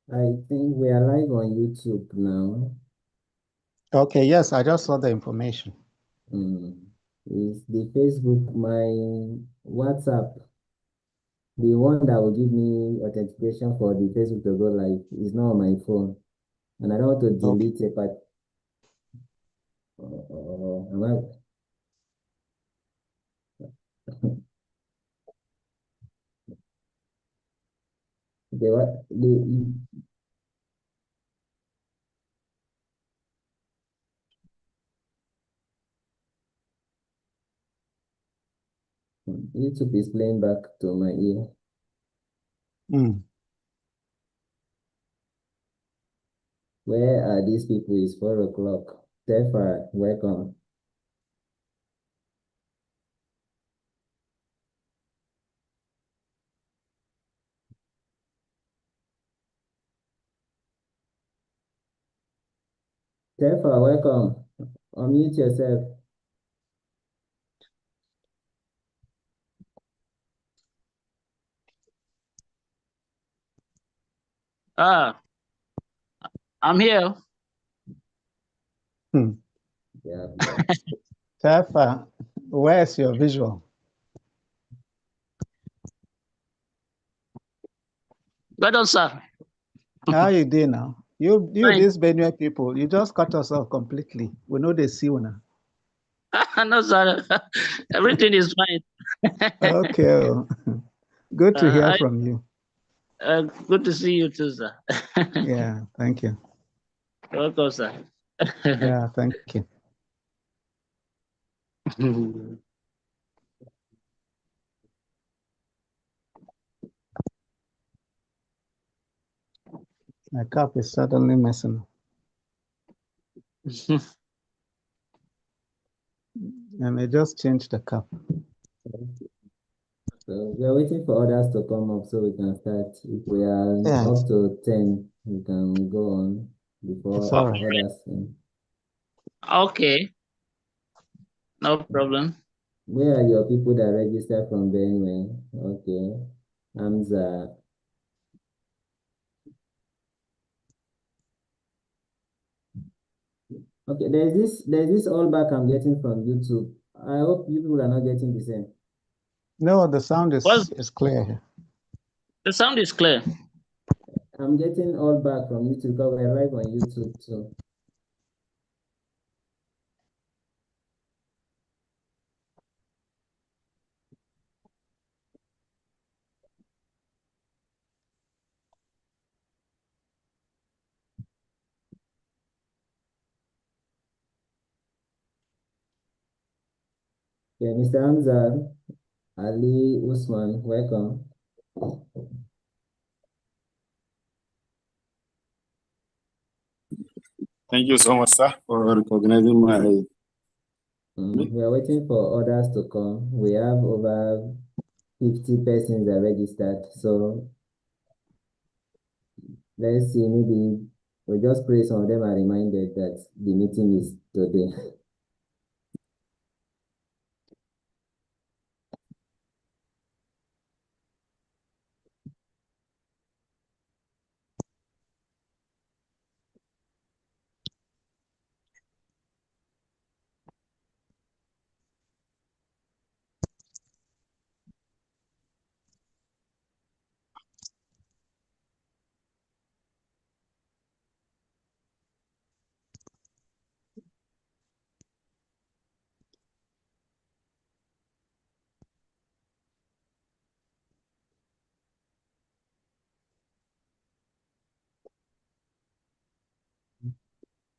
I think we are live on YouTube now. Okay, yes, I just saw the information. Is the Facebook my WhatsApp? The one that will give me authentication for the Facebook to go live is not on my phone, and I don't want to Okay. delete a part. Am I, YouTube is playing back to my ear. Mm. Where are these people? It's 4 o'clock. Tefa, welcome. Tefa, welcome. Unmute yourself. Ah, I'm here. Hmm. Yeah. Tefa, where's your visual? Well done, sir. How you doing now? You Fine. these Benue people, you just cut us off completely. We know they see you now. No, sir. Everything is fine. Okay, oh. Good to hear from you. Good to see you too, sir. Yeah, thank you. Welcome, sir. Yeah, thank you. My cup is suddenly messing up. And I just changed the cup. So we are waiting for others to come up so we can start. If we are Yeah, up to 10, we can go on it's before all right. others. Okay, no problem. Where are your people that registered from Benue? Okay. Hamza. Okay, there's this all back I'm getting from YouTube. I hope you people are not getting the same. No, the sound Well, is clear here. the sound is clear. I'm getting all back from YouTube because we're live on YouTube too. Yeah, Mr. Hamza, Ali Usman, welcome. Thank you so much, sir, for recognizing my. We are waiting for others to come. We have over 50 persons that registered. So let's see, maybe we just pray some of them are reminded that the meeting is today.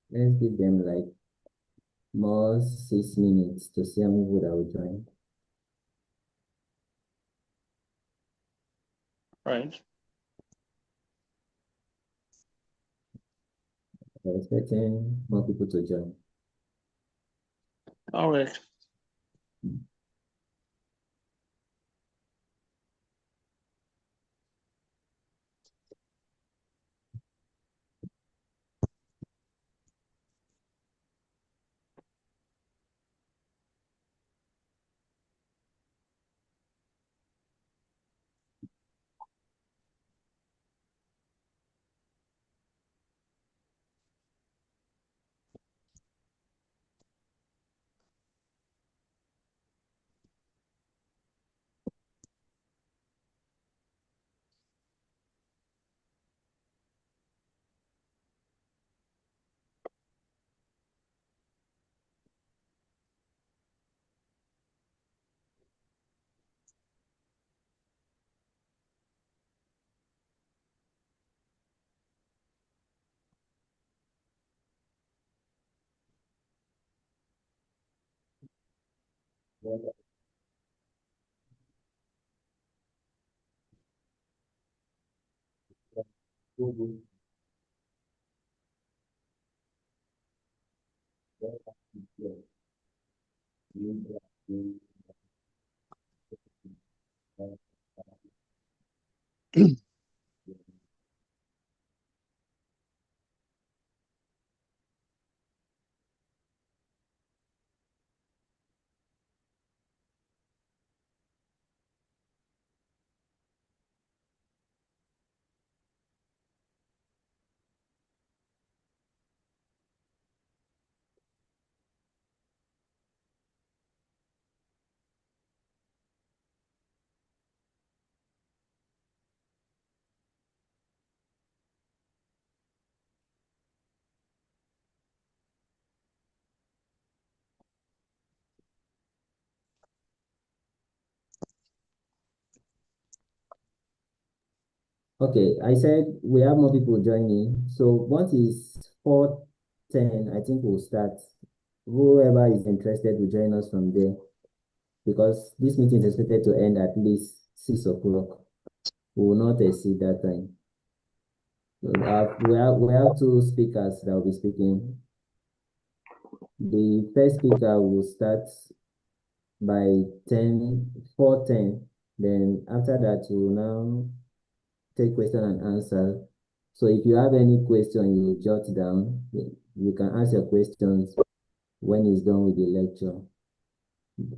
Let's give them like more 6 minutes to see how many people that will join. Right. We're expecting more people to join. All right. Okay, I said we have more people joining. So once it's 4:10, I think we'll start. Whoever is interested will join us from there because this meeting is expected to end at least 6 o'clock. We will not exceed that time. So, we have two speakers that will be speaking. The first speaker will start by 4:10. Then after that, we will now take question and answer. So if you have any question, you jot down. You can ask your questions when he's done with the lecture.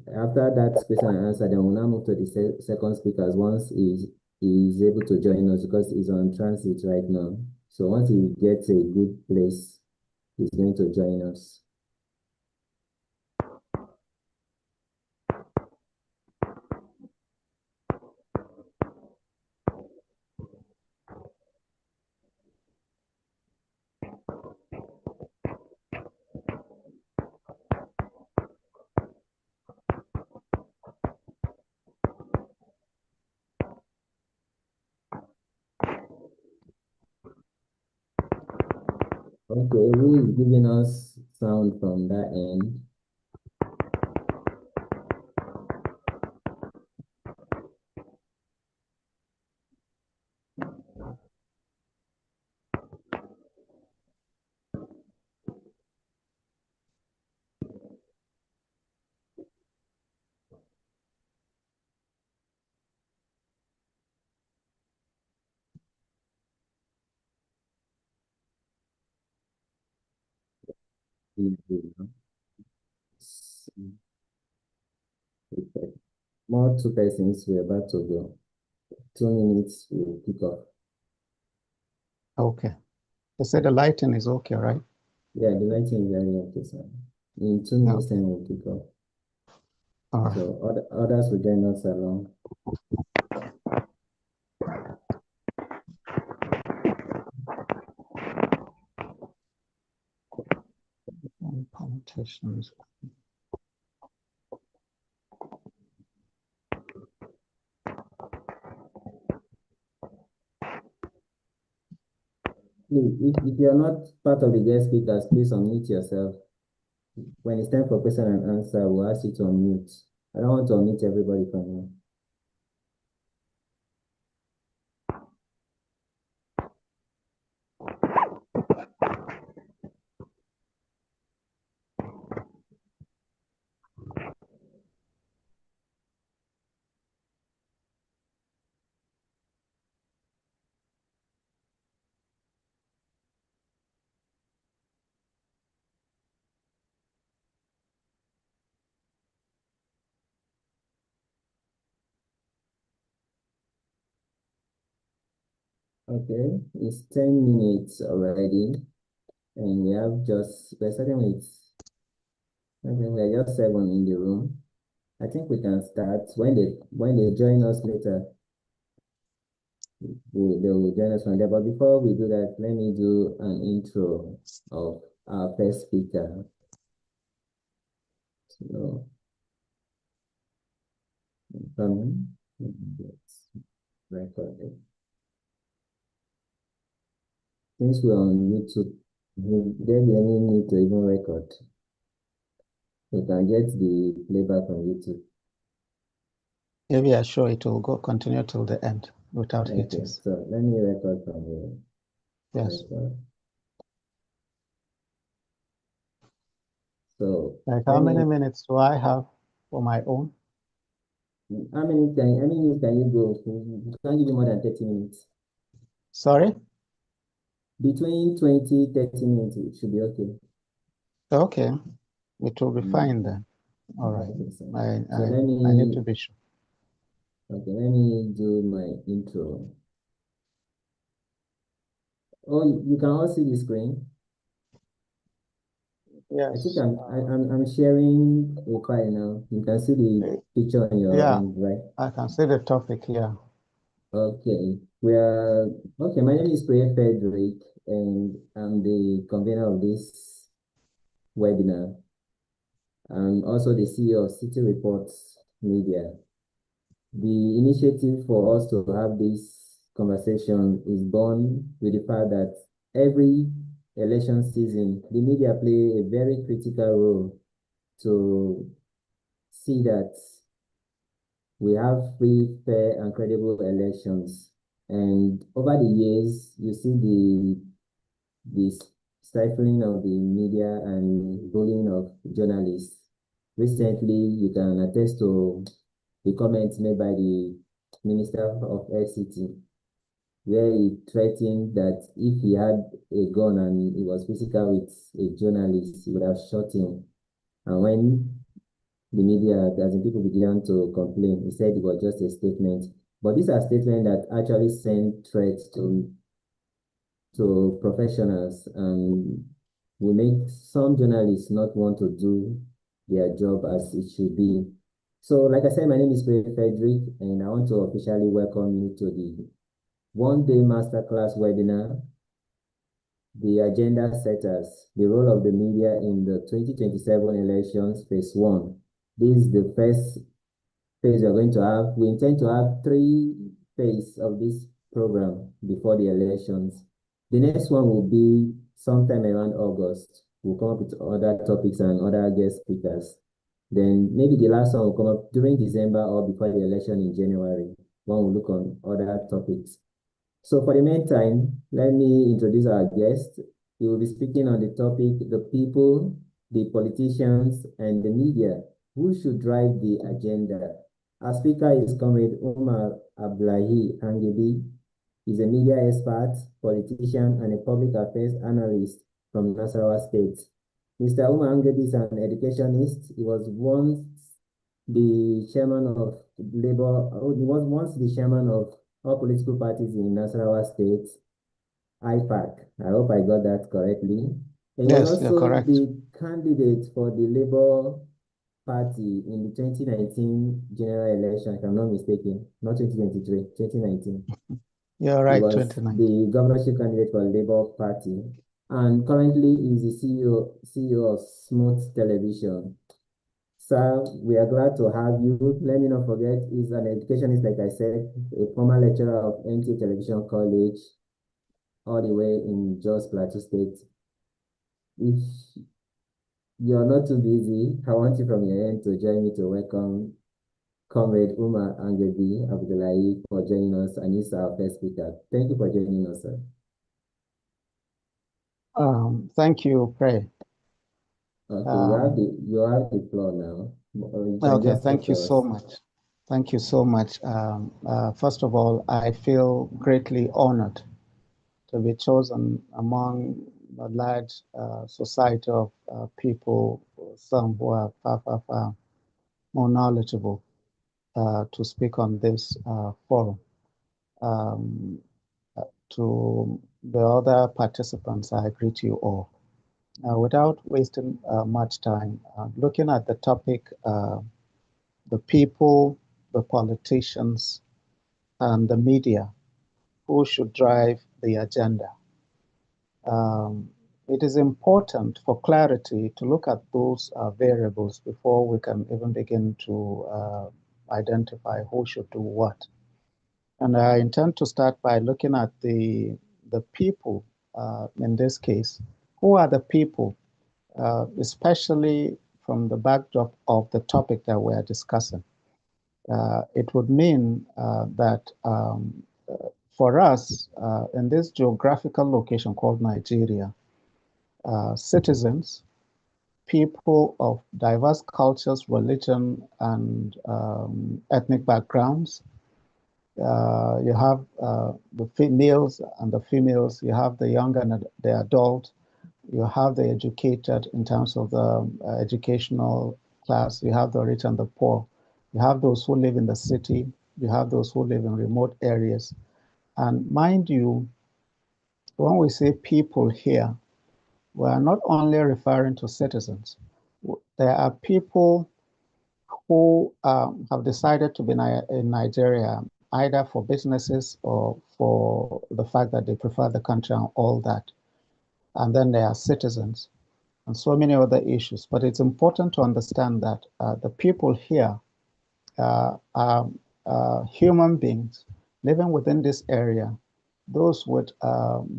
After that question and answer, then we'll now move to the second speakers once he's able to join us because he's on transit right now. So once he gets a good place, he's going to join us. Okay, who is giving us sound from that end? More two persons, we're about to go. 2 minutes, we'll pick up. Okay. They said the lighting is okay, right? Yeah, the lighting is very okay, sir. In 2 minutes time, we'll pick up. All right. So others will join us along. Politicians. If you're not part of the guest speakers, please unmute yourself. When it's time for question and answer, we'll ask you to unmute. I don't want to unmute everybody for now. Okay, it's 10 minutes already, and we're starting with, okay, we're just 7 in the room. I think we can start. When they join us later, they will join us from there. But before we do that, let me do an intro of our first speaker. So, coming, let's record it. Since we're on YouTube, there be any need to even record? We can get the playback on YouTube. If you are sure it will continue till the end without Okay, hitches. so let me record from here. Yes. Record. So Like how let many me, minutes do I have for my own? how many can you go? You can't give me more than 30 minutes. Sorry? Between 20, 30 minutes, it should be okay. Okay. It will be fine then. All right. Okay, so I need to be sure. Okay, let me do my intro. Oh, you can all see the screen. Yes. I think I'm sharing a file now. You can see the picture on your end, right? I can see the topic here. Okay, okay. My name is Prayer Frederick, and I'm the convener of this webinar. I'm also the CEO of City Reports Media. The initiative for us to have this conversation is born with the fact that every election season, the media play a very critical role to see that we have free, fair, and credible elections. And over the years, you see the stifling of the media and bullying of journalists. Recently, you can attest to the comments made by the Minister of FCT, where he threatened that if he had a gun and he was physical with a journalist, he would have shot him. And when the media, as in people began to complain, he said it was just a statement. But these are statements that actually send threats to professionals and will make some journalists not want to do their job as it should be. So, like I said, my name is Frederick, and I want to officially welcome you to the one-day masterclass webinar, The Agenda Setters, the role of the media in the 2027 elections, phase 1. This is the first phase we're going to have. We intend to have 3 phases of this program before the elections. The next one will be sometime around August. We'll come up with other topics and other guest speakers. Then maybe the last one will come up during December or before the election in January. One will look on other topics. So for the meantime, let me introduce our guest. He will be speaking on the topic, the people, the politicians, and the media. Who should drive the agenda? Our speaker is Comrade Umar Abdullahi Angebi. He's a media expert, politician, and a public affairs analyst from Nasarawa State. Mr. Umar Angebi is an educationist. He was once the chairman of Labour, he was once the chairman of all political parties in Nasarawa State, IPAC. I hope I got that correctly. And Yes, he was you're also correct. the candidate for the Labour Party in the 2019 general election, if I'm not mistaken, not 2023, 2019. You're right, He was 29. the governorship candidate for Labour Party, and currently is the CEO of Smooth Television. Sir, we are glad to have you. Let me not forget, he's an educationist, like I said, a former lecturer of NT Television College, all the way in Jos Plateau State. If you're not too busy, I want you from your end to join me to welcome Comrade Umar Angebi Abdullahi for joining us, and he's our first speaker. Thank you for joining us, sir. Thank you, Pray. Okay, you have the floor now. Okay, thank you so much. Thank you so much. First of all, I feel greatly honored to be chosen among a large society of people, some who are far more knowledgeable, to speak on this forum. To the other participants, I greet you all. Without wasting much time, looking at the topic, the people, the politicians, and the media, who should drive the agenda. It is important for clarity to look at those variables before we can even begin to identify who should do what. And I intend to start by looking at the people in this case. Who are the people, especially from the backdrop of the topic that we're discussing? it would mean that for us in this geographical location called Nigeria, citizens, people of diverse cultures, religion, and ethnic backgrounds. You have the males and the females, you have the young and the adult, you have the educated in terms of the educational class, you have the rich and the poor, you have those who live in the city, you have those who live in remote areas. And mind you, when we say people here, we are not only referring to citizens. There are people who have decided to be in Nigeria, either for businesses or for the fact that they prefer the country and all that. And then there are citizens and so many other issues. But it's important to understand that the people here are human beings living within this area, those with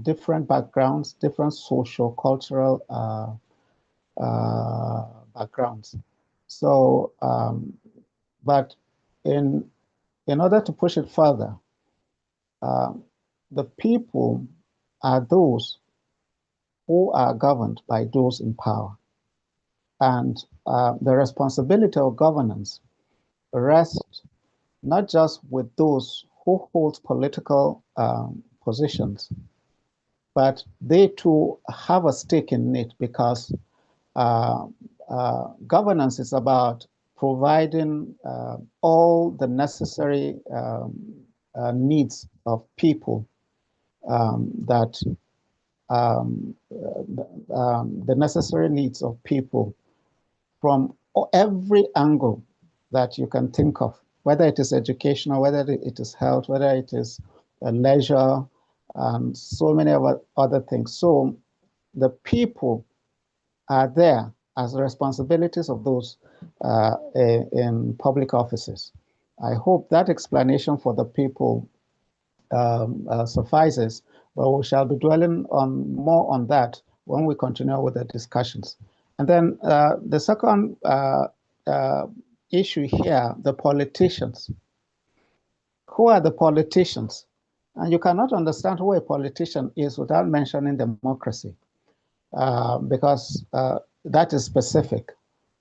different backgrounds, different social, cultural backgrounds. So, but in order to push it further, the people are those who are governed by those in power. And the responsibility of governance rests not just with those who hold political positions, but they too have a stake in it, because governance is about providing all the necessary needs of people, the necessary needs of people from every angle that you can think of, whether it is educational, whether it is health, whether it is leisure, and so many other things. So the people are there as the responsibilities of those in public offices. I hope that explanation for the people suffices, but we shall be dwelling more on that when we continue with the discussions. And then the second issue here, the politicians. Who are the politicians? And you cannot understand who a politician is without mentioning democracy, because that is specific.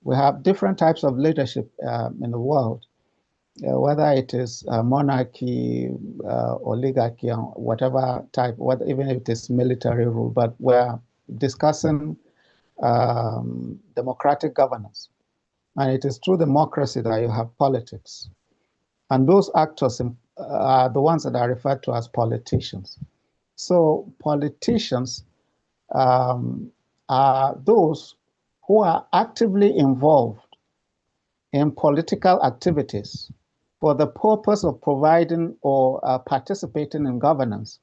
We have different types of leadership in the world, whether it is monarchy, oligarchy, whatever type, even if it is military rule, but we're discussing democratic governance. And it is through democracy that you have politics. And those actors are the ones that are referred to as politicians. So politicians are those who are actively involved in political activities for the purpose of providing or participating in governance,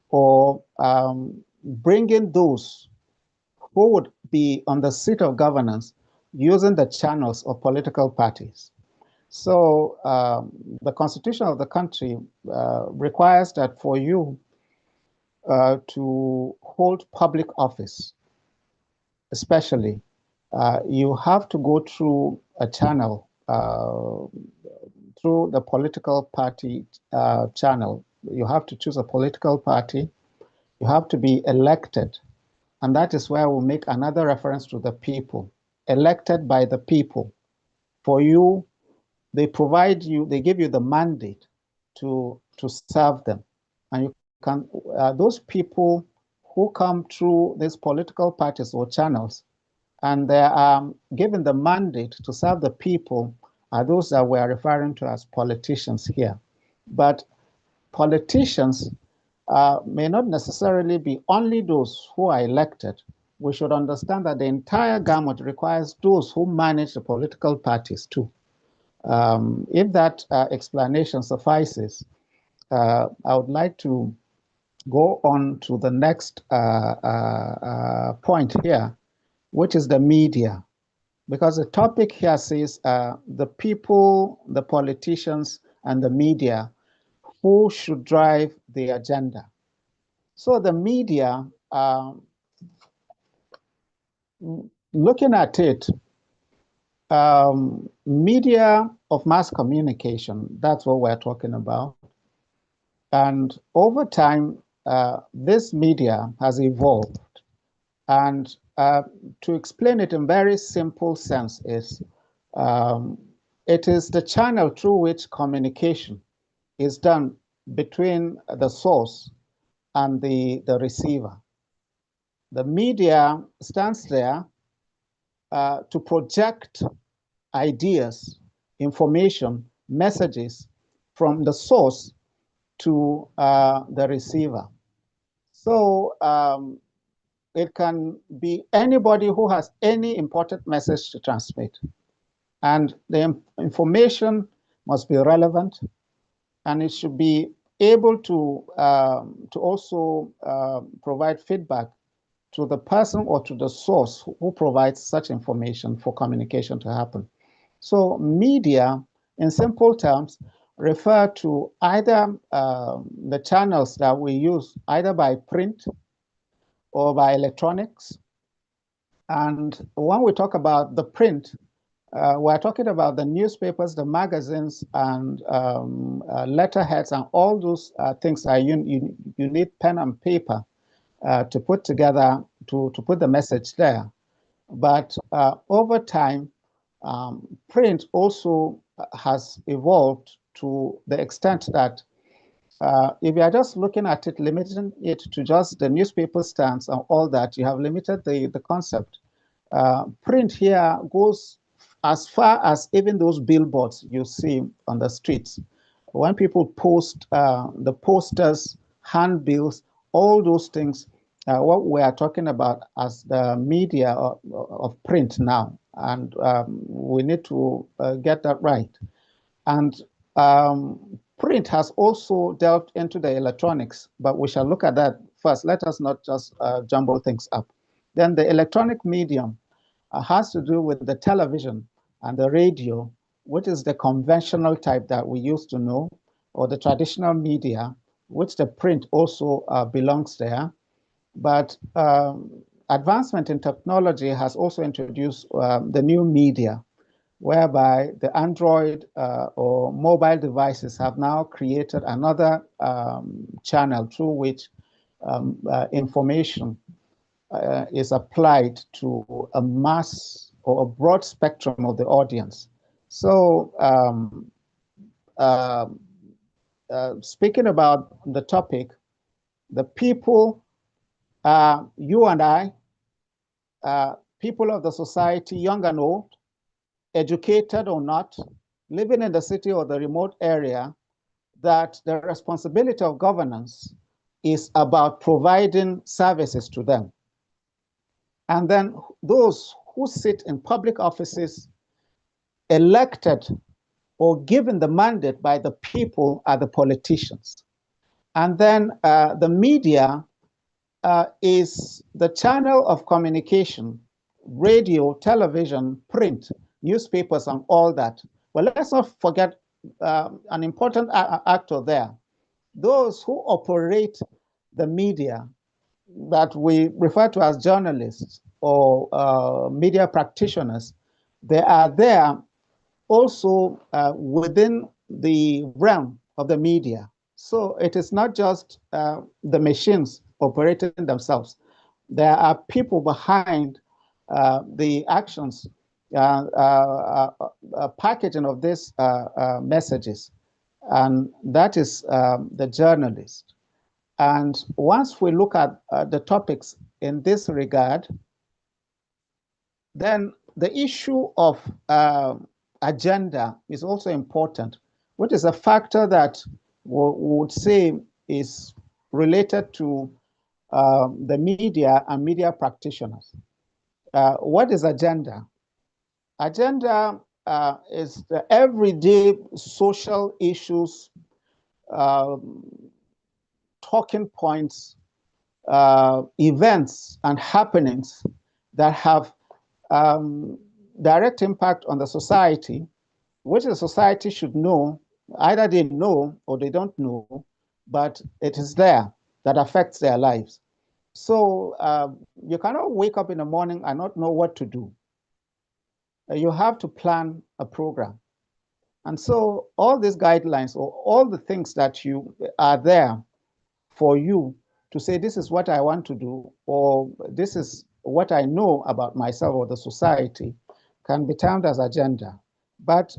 or bringing those who would be on the seat of governance using the channels of political parties. So the constitution of the country requires that for you to hold public office, especially, you have to go through a channel, through the political party channel. You have to choose a political party. You have to be elected. And that is where we'll make another reference to the people, elected by the people. For you, they provide you, they give you the mandate to serve them. And you can, those people who come through these political parties or channels, and they are given the mandate to serve the people, are those that we are referring to as politicians here. But politicians may not necessarily be only those who are elected. We should understand that the entire gamut requires those who manage the political parties too. If that explanation suffices, I would like to go on to the next point here, which is the media. Because the topic here says the people, the politicians, and the media, who should drive the agenda. So the media, looking at it, media of mass communication, that's what we're talking about. And over time, this media has evolved. And to explain it in very simple sense is, it is the channel through which communication is done between the source and the receiver. The media stands there to project ideas, information, messages from the source to the receiver. So it can be anybody who has any important message to transmit. And the information must be relevant, and it should be able to also provide feedback to the person or to the source who provides such information for communication to happen. So media, in simple terms, refer to either the channels that we use either by print or by electronics. And when we talk about the print, we're talking about the newspapers, the magazines, and letterheads, and all those things that you need pen and paper to put together, to put the message there. But over time, print also has evolved to the extent that if you are just looking at it, limiting it to just the newspaper stands and all that, you have limited the concept. Print here goes as far as even those billboards you see on the streets. When people post the posters, handbills, all those things, what we are talking about as the media of print now. And we need to get that right. And print has also delved into the electronics, but we shall look at that first. Let us not just jumble things up. Then the electronic medium has to do with the television and the radio, which is the conventional type that we used to know, or the traditional media, which the print also belongs there. But advancement in technology has also introduced the new media, whereby the Android or mobile devices have now created another channel through which information is applied to a mass or a broad spectrum of the audience. So speaking about the topic, the people, you and I, people of the society, young and old, educated or not, living in the city or the remote area, that the responsibility of governance is about providing services to them. And then those who sit in public offices, elected or given the mandate by the people, are the politicians. And then the media is the channel of communication, radio, television, print, newspapers, and all that. Well, let's not forget an important actor there. Those who operate the media that we refer to as journalists or media practitioners, they are there also within the realm of the media. So it is not just the machines operating themselves. There are people behind the actions, packaging of these messages, and that is the journalist. And once we look at the topics in this regard, then the issue of agenda is also important, which is a factor that we would say is related to the media and media practitioners. What is agenda? Agenda is the everyday social issues, talking points, events and happenings that have direct impact on the society, which the society should know. Either they know or they don't know, but it is there, that affects their lives. So you cannot wake up in the morning and not know what to do. you have to plan a program. And so all these guidelines or all the things that you are there for you to say, this is what I want to do, or this is what I know about myself or the society, can be termed as agenda. But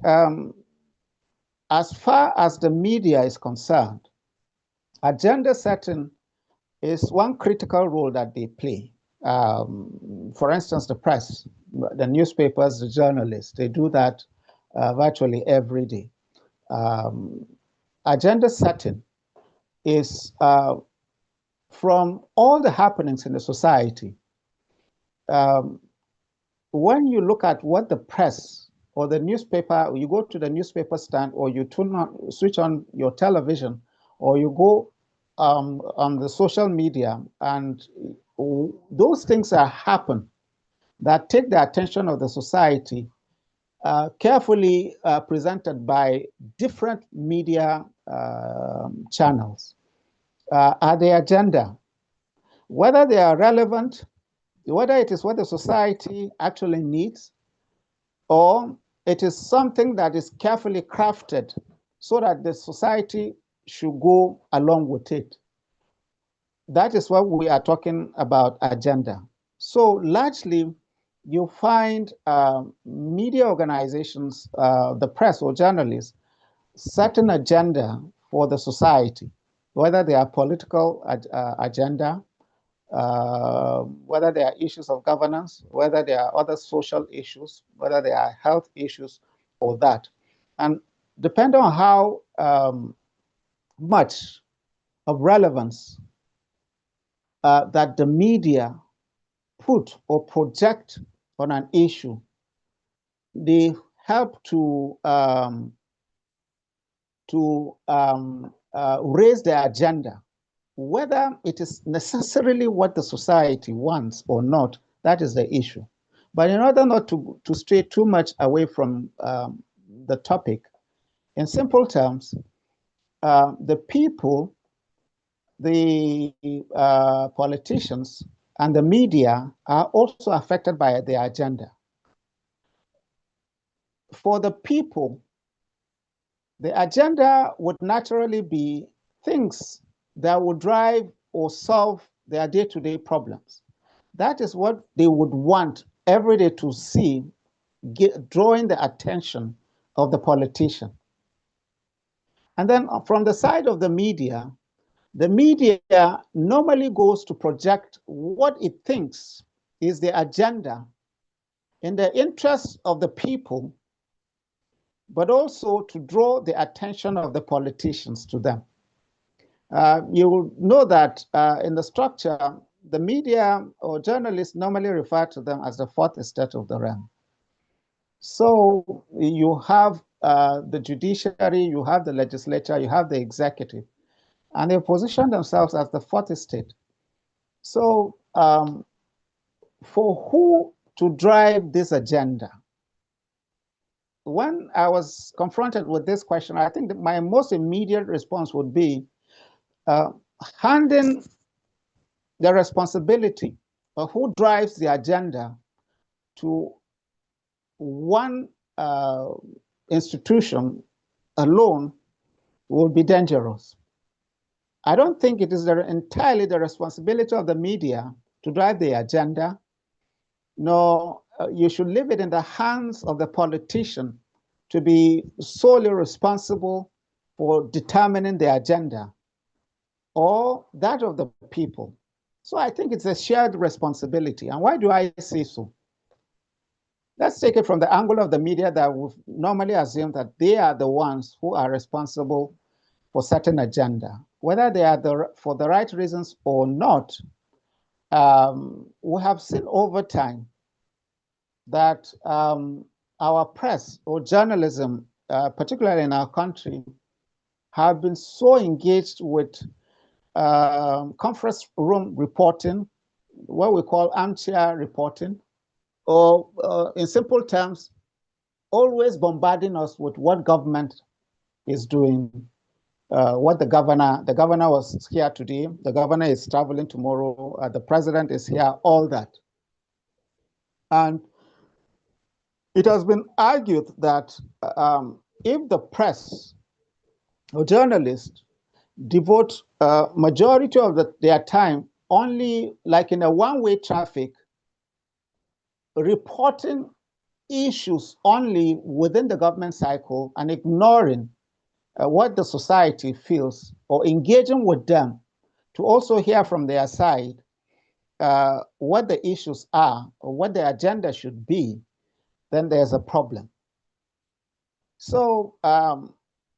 as far as the media is concerned, agenda setting is one critical role that they play. For instance, the press, the newspapers, the journalists, they do that virtually every day. Agenda setting is from all the happenings in the society. When you look at what the press or the newspaper, you go to the newspaper stand, or you switch on your television, or you go on the social media, and those things that happen that take the attention of the society, carefully presented by different media channels, are the agenda. Whether they are relevant, whether it is what the society actually needs, or it is something that is carefully crafted so that the society should go along with it. That is what we are talking about agenda. So largely, you find media organizations, the press or journalists, set an agenda for the society, whether they are political agenda, whether there are issues of governance, whether there are other social issues, whether there are health issues, or that. And depending on how much of relevance that the media put or project on an issue, they help to raise the agenda. Whether it is necessarily what the society wants or not, that is the issue. But in order not to stray too much away from the topic, in simple terms, the people, the politicians, and the media are also affected by the agenda. For the people, the agenda would naturally be things that would drive or solve their day-to-day problems. That is what they would want every day to see, drawing the attention of the politician. And then from the side of the media normally goes to project what it thinks is the agenda in the interest of the people, but also to draw the attention of the politicians to them. You will know that in the structure, the media or journalists normally refer to them as the fourth estate of the realm. So you have the judiciary, you have the legislature, you have the executive, and they position themselves as the fourth estate. So for who to drive this agenda? When I was confronted with this question, I think that my most immediate response would be handing the responsibility of who drives the agenda to one institution alone would be dangerous. I don't think it is entirely the responsibility of the media to drive the agenda. No, you should leave it in the hands of the politician to be solely responsible for determining the agenda, or that of the people. So I think it's a shared responsibility. And why do I say so? Let's take it from the angle of the media that would normally assume that they are the ones who are responsible for certain agenda. Whether they are for the right reasons or not, we have seen over time that our press or journalism, particularly in our country, have been so engaged with conference room reporting, what we call armchair reporting, or in simple terms, always bombarding us with what government is doing, what the governor was here today, the governor is traveling tomorrow, the president is here, all that. And it has been argued that if the press or journalists devote a majority of their time only like in a one-way traffic, reporting issues only within the government cycle and ignoring what the society feels, or engaging with them to also hear from their side what the issues are or what the agenda should be, then there's a problem. So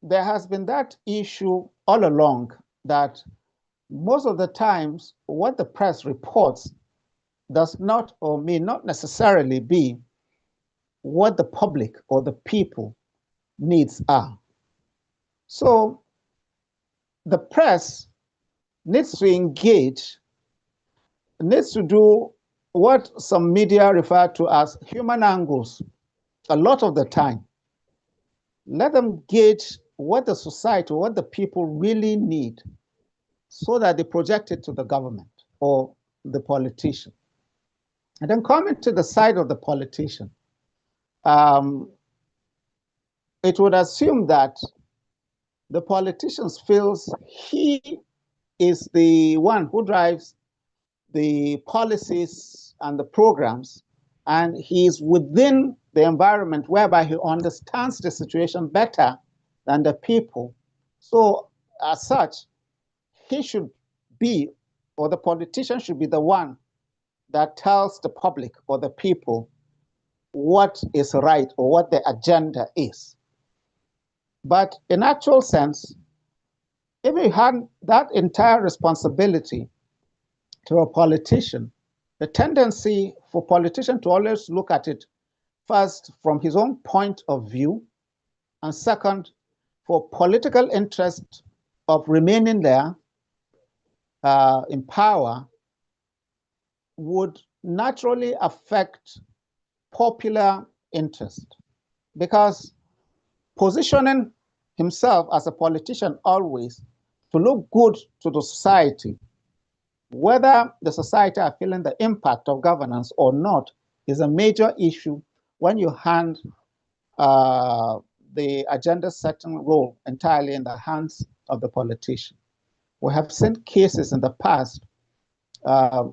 there has been that issue all along, that most of the times what the press reports does not or may not necessarily be what the public or the people needs are. So the press needs to engage, needs to do what some media refer to as human angles a lot of the time. Let them gauge what the society, what the people really need, so that they project it to the government or the politician. And then coming to the side of the politician, it would assume that the politician feels he is the one who drives the policies and the programs, and he is within the environment whereby he understands the situation better than the people. So as such, he should be, or the politician should be the one that tells the public or the people what is right or what the agenda is. But in actual sense, if we hand that entire responsibility to a politician, the tendency for politician to always look at it first from his own point of view, and second, for political interest of remaining there in power, would naturally affect popular interest, because positioning himself as a politician always to look good to the society, whether the society are feeling the impact of governance or not, is a major issue when you hand the agenda setting role entirely in the hands of the politician. We have seen cases in the past,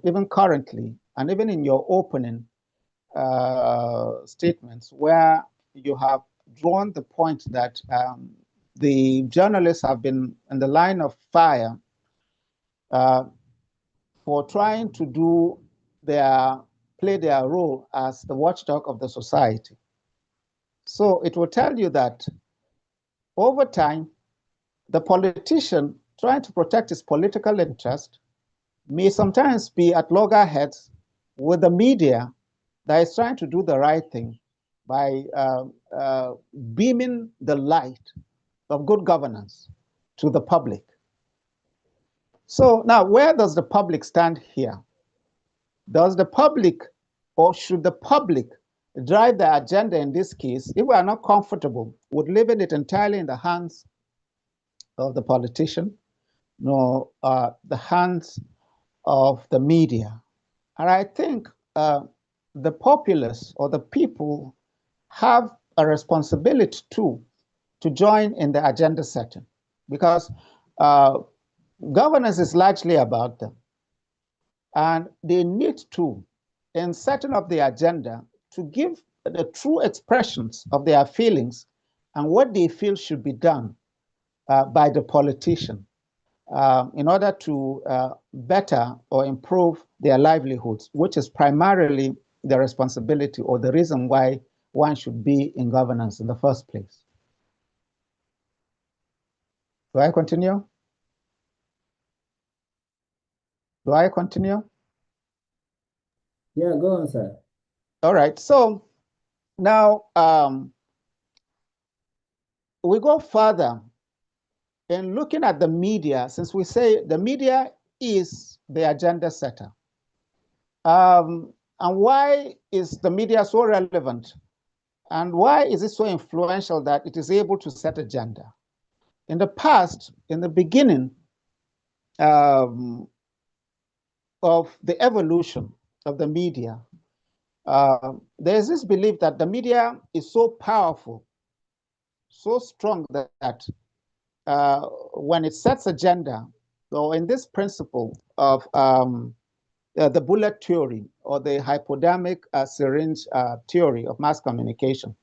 even currently, and even in your opening statements, where you have drawn the point that the journalists have been in the line of fire for trying to play their role as the watchdog of the society. So it will tell you that over time, the politician trying to protect his political interest may sometimes be at loggerheads with the media that is trying to do the right thing by beaming the light of good governance to the public. So now, where does the public stand here? Does the public, or should the public, drive the agenda in this case if we are not comfortable with leaving it entirely in the hands of the politician, nor the hands of the media? And I think the populace or the people have a responsibility too to join in the agenda setting, because governance is largely about them. And they need to, in setting up the agenda, to give the true expressions of their feelings and what they feel should be done by the politician in order to better or improve their livelihoods, which is primarily the responsibility or the reason why one should be in governance in the first place. Do I continue? Do I continue? Yeah, go on, sir. All right. So now we go further in looking at the media, since we say the media is the agenda setter. And why is the media so relevant? And why is it so influential that it is able to set agenda? In the past, in the beginning of the evolution of the media, there's this belief that the media is so powerful, so strong that when it sets agenda, so in this principle of the bullet theory or the hypodermic syringe theory of mass communication,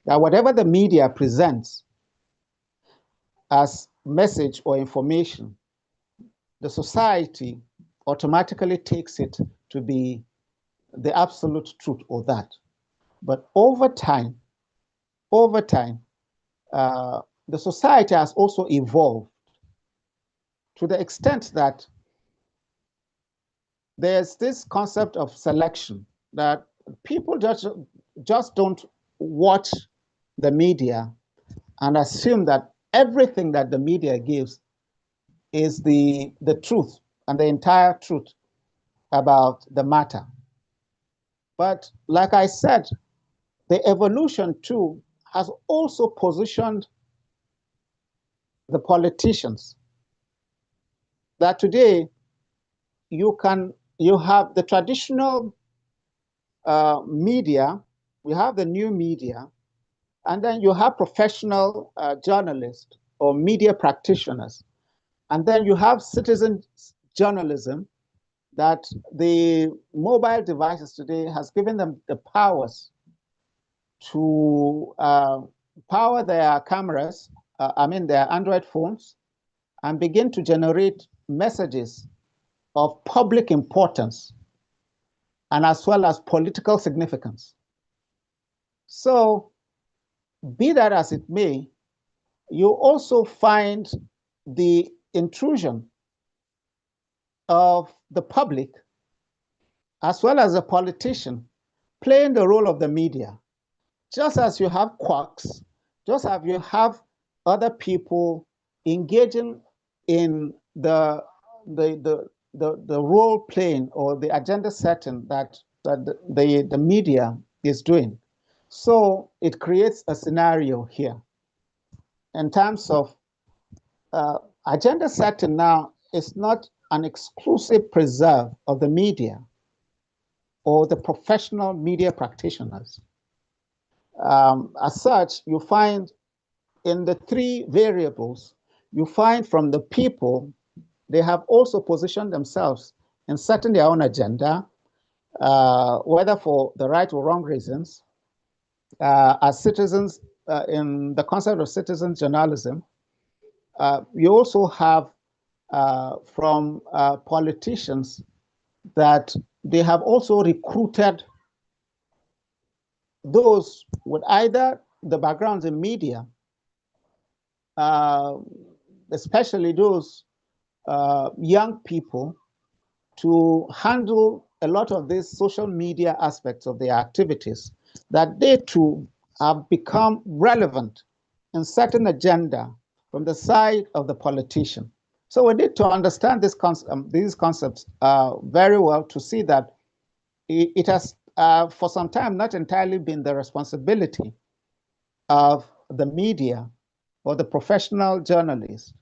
that whatever the media presents as message or information, the society automatically takes it to be the absolute truth or that. But over time, the society has also evolved to the extent that there's this concept of selection, that people just don't watch the media and assume that everything that the media gives is the truth and the entire truth about the matter. But like I said, the evolution too has also positioned the politicians that today you have the traditional media, you have the new media, and then you have professional journalists or media practitioners. And then you have citizen journalism, that the mobile devices today has given them the powers to power their cameras, their Android phones, and begin to generate messages of public importance and as well as political significance. So, be that as it may, you also find the intrusion of the public as well as a politician playing the role of the media. Just as you have quacks, just as you have other people engaging in the role playing or the agenda setting that the media is doing. So it creates a scenario here in terms of agenda setting. Now is not an exclusive preserve of the media or the professional media practitioners. As such, you find in the three variables, you find from the people, they have also positioned themselves in setting their own agenda, whether for the right or wrong reasons, as citizens, in the concept of citizen journalism. You also have from politicians that they have also recruited those with either the backgrounds in media, especially those young people, to handle a lot of these social media aspects of their activities, that they too have become relevant in setting agenda from the side of the politician. So we need to understand these concepts very well to see that it has for some time not entirely been the responsibility of the media or the professional journalist,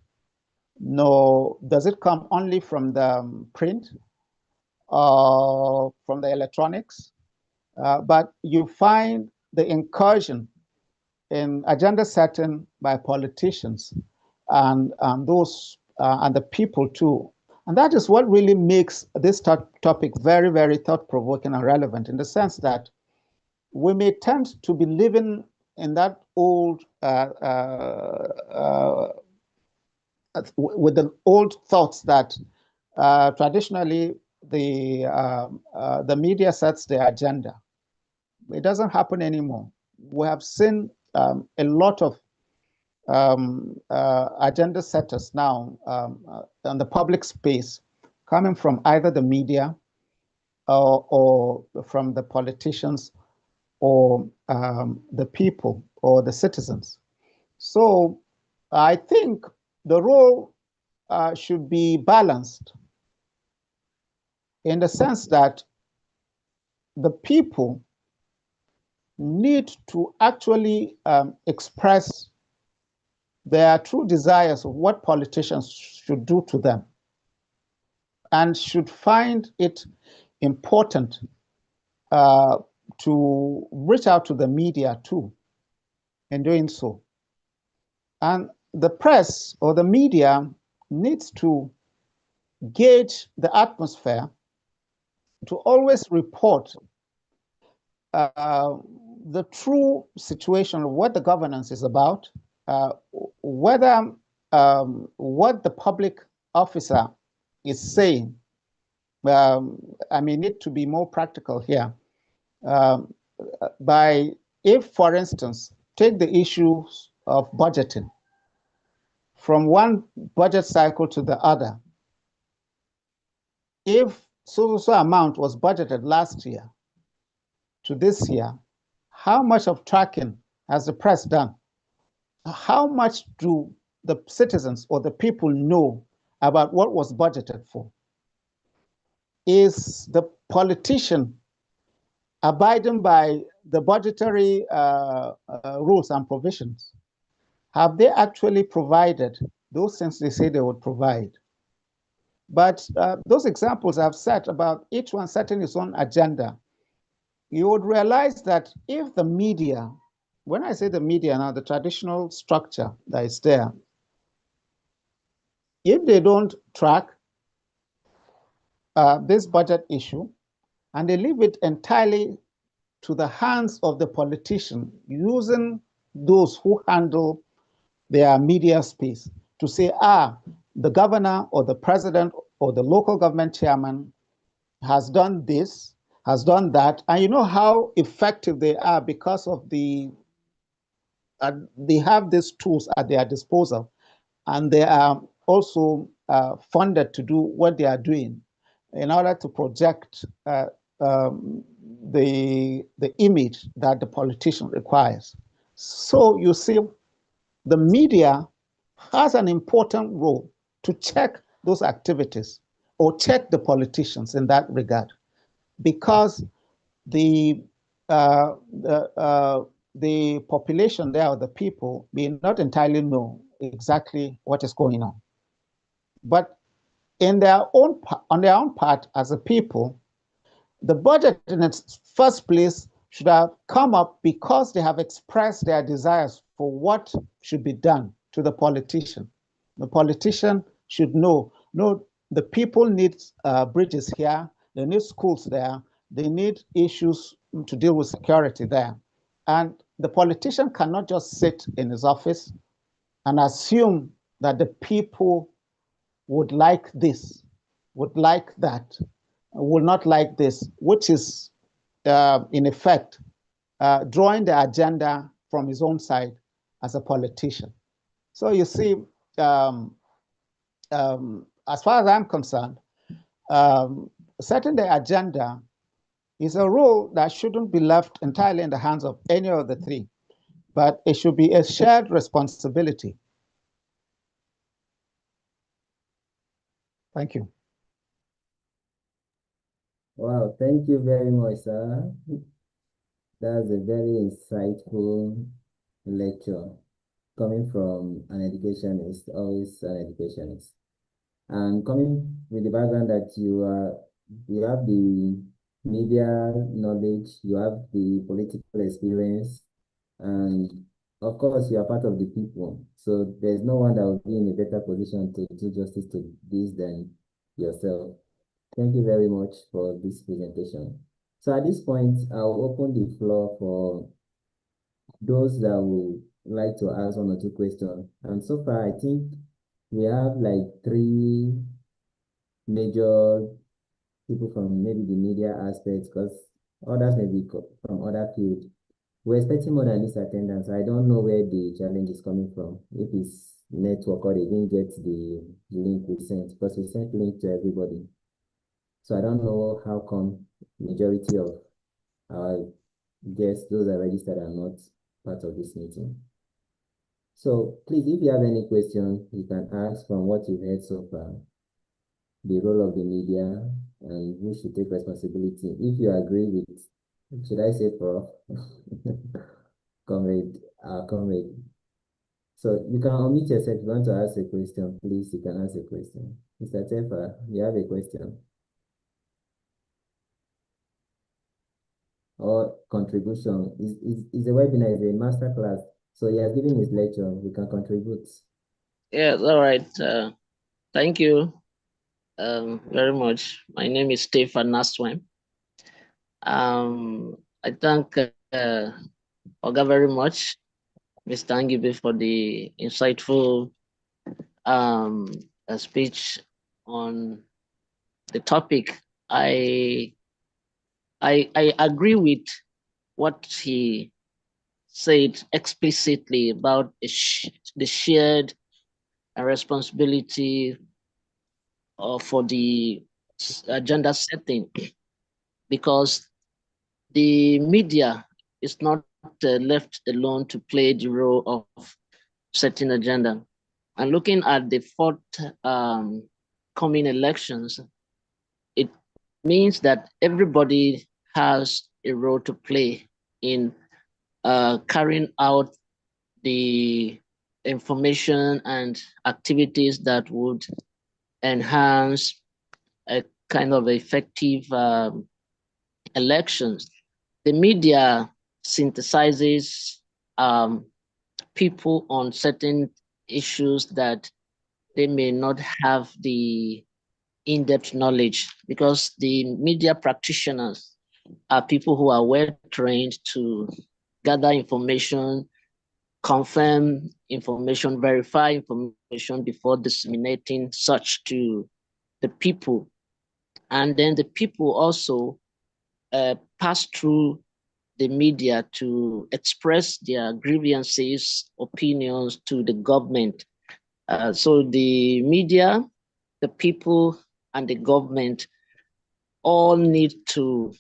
nor does it come only from the print or from the electronics, but you find the incursion in agenda setting by politicians and those and the people too. And that is what really makes this topic very, very thought-provoking and relevant, in the sense that we may tend to be living in that old, with the old thoughts that traditionally the media sets the agenda. It doesn't happen anymore. We have seen a lot of agenda setters now in the public space, coming from either the media or from the politicians or the people or the citizens. So I think the role should be balanced, in the sense that the people need to actually express their true desires of what politicians should do to them, and should find it important to reach out to the media too in doing so. And the press or the media needs to gauge the atmosphere to always report the true situation of what the governance is about, whether what the public officer is saying. I may need to be more practical here. If, for instance, take the issues of budgeting from one budget cycle to the other. If so amount was budgeted last year to this year, how much of tracking has the press done? How much do the citizens or the people know about what was budgeted for? Is the politician abiding by the budgetary rules and provisions? Have they actually provided those things they say they would provide? But those examples I've set about each one setting its own agenda, you would realize that if the media, when I say the media now, the traditional structure that is there, if they don't track this budget issue and they leave it entirely to the hands of the politician, using those who handle their media space to say, the governor or the president or the local government chairman has done this, has done that, and you know how effective they are because of they have these tools at their disposal, and they are also funded to do what they are doing in order to project the image that the politician requires. So you see, the media has an important role to check those activities or check the politicians in that regard, because the population there, or the people, may not entirely know exactly what is going on. But on their own part, as a people, the budget in its first place should have come up because they have expressed their desires for what should be done to the politician. The politician should know, the people need bridges here, they need schools there, they need issues to deal with security there. And the politician cannot just sit in his office and assume that the people would like this, would like that, will not like this, which is in effect drawing the agenda from his own side as a politician. So you see, as far as I'm concerned, setting the agenda is a role that shouldn't be left entirely in the hands of any of the three, but it should be a shared responsibility. Thank you. Wow, thank you very much, sir. That's a very insightful lecture coming from an educationist, always an educationist. And coming with the background that you have the media knowledge, you have the political experience, and of course you are part of the people. So there's no one that will be in a better position to do justice to this than yourself. Thank you very much for this presentation. So at this point, I'll open the floor for those that would like to ask one or two questions. And so far, I think we have like 3 major people from maybe the media aspects, because others may be from other fields. We're expecting more than this attendance. I don't know where the challenge is coming from. If it's network or they didn't get the link we sent, because we sent link to everybody. So I don't know how come majority of our guests, those that are registered, are not part of this meeting. So please, if you have any question, you can ask from what you've heard so far, the role of the media, and who should take responsibility. If you agree with, should I say Prof? Comrade. So you can unmute yourself. If you want to ask a question, please, you can ask a question. Mr. Tefa, you have a question? or contribution. Is a webinar, is a master class. So he has given his lecture. We can contribute. Yes, all right. Thank you very much. My name is Stefan Naswem. I thank Oga very much, Mr. Angibe, for the insightful speech on the topic. I agree with what he said explicitly about the shared responsibility for the agenda setting, because the media is not left alone to play the role of setting agenda. And looking at the coming elections, it means that everybody has a role to play in carrying out the information and activities that would enhance a kind of effective elections. The media synthesizes people on certain issues that they may not have the in-depth knowledge, because the media practitioners are people who are well trained to gather information, confirm information, verify information before disseminating such to the people. And then the people also pass through the media to express their grievances, opinions to the government. So the media, the people, and the government all need to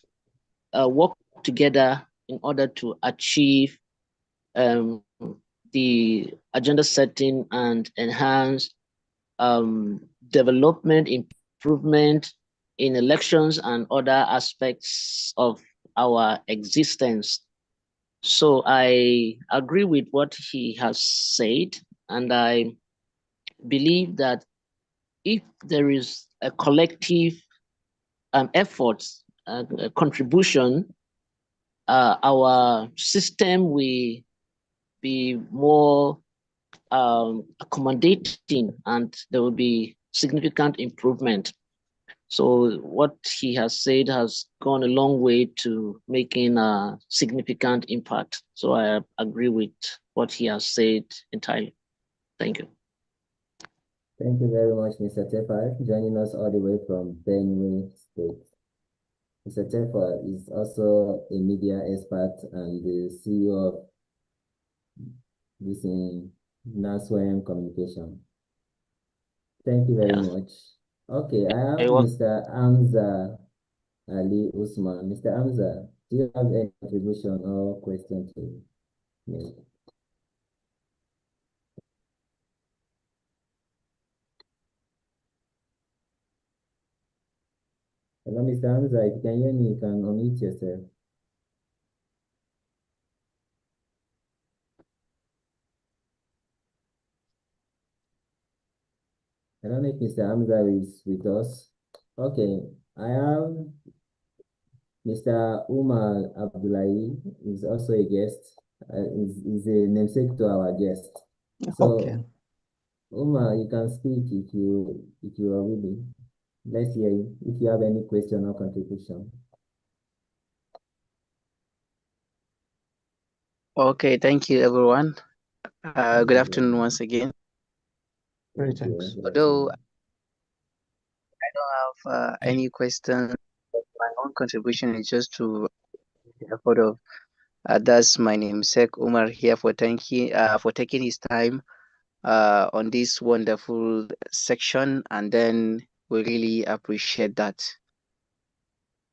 work together in order to achieve the agenda setting and enhance development, improvement in elections and other aspects of our existence. So I agree with what he has said, and I believe that if there is a collective effort, a contribution, our system will be more accommodating, and there will be significant improvement. So what he has said has gone a long way to making a significant impact. So I agree with what he has said entirely. Thank you. Thank you very much, Mr. Tefa, joining us all the way from Benue State. Mr. Tefa is also a media expert and the CEO of this Naswem Communication. Thank you very much. Okay, I have Mr. Hamza Ali Usman. Mr. Hamza, do you have any contribution or question to make? Hello, Mr. Hamza, if you can hear me, you can unmute yourself. I don't know if Mr. Hamza is with us. Okay, I have Mr. Umar Abdullahi, is also a guest. Is a namesake to our guest. So, okay. Umar, you can speak if you are willing. Let's hear you. If you have any question or contribution. Okay, thank you, everyone. Good afternoon once again. Greetings. Although I don't have any question, my own contribution is just to the effort of that's my namesake Umar here for taking his time on this wonderful section, and then we really appreciate that.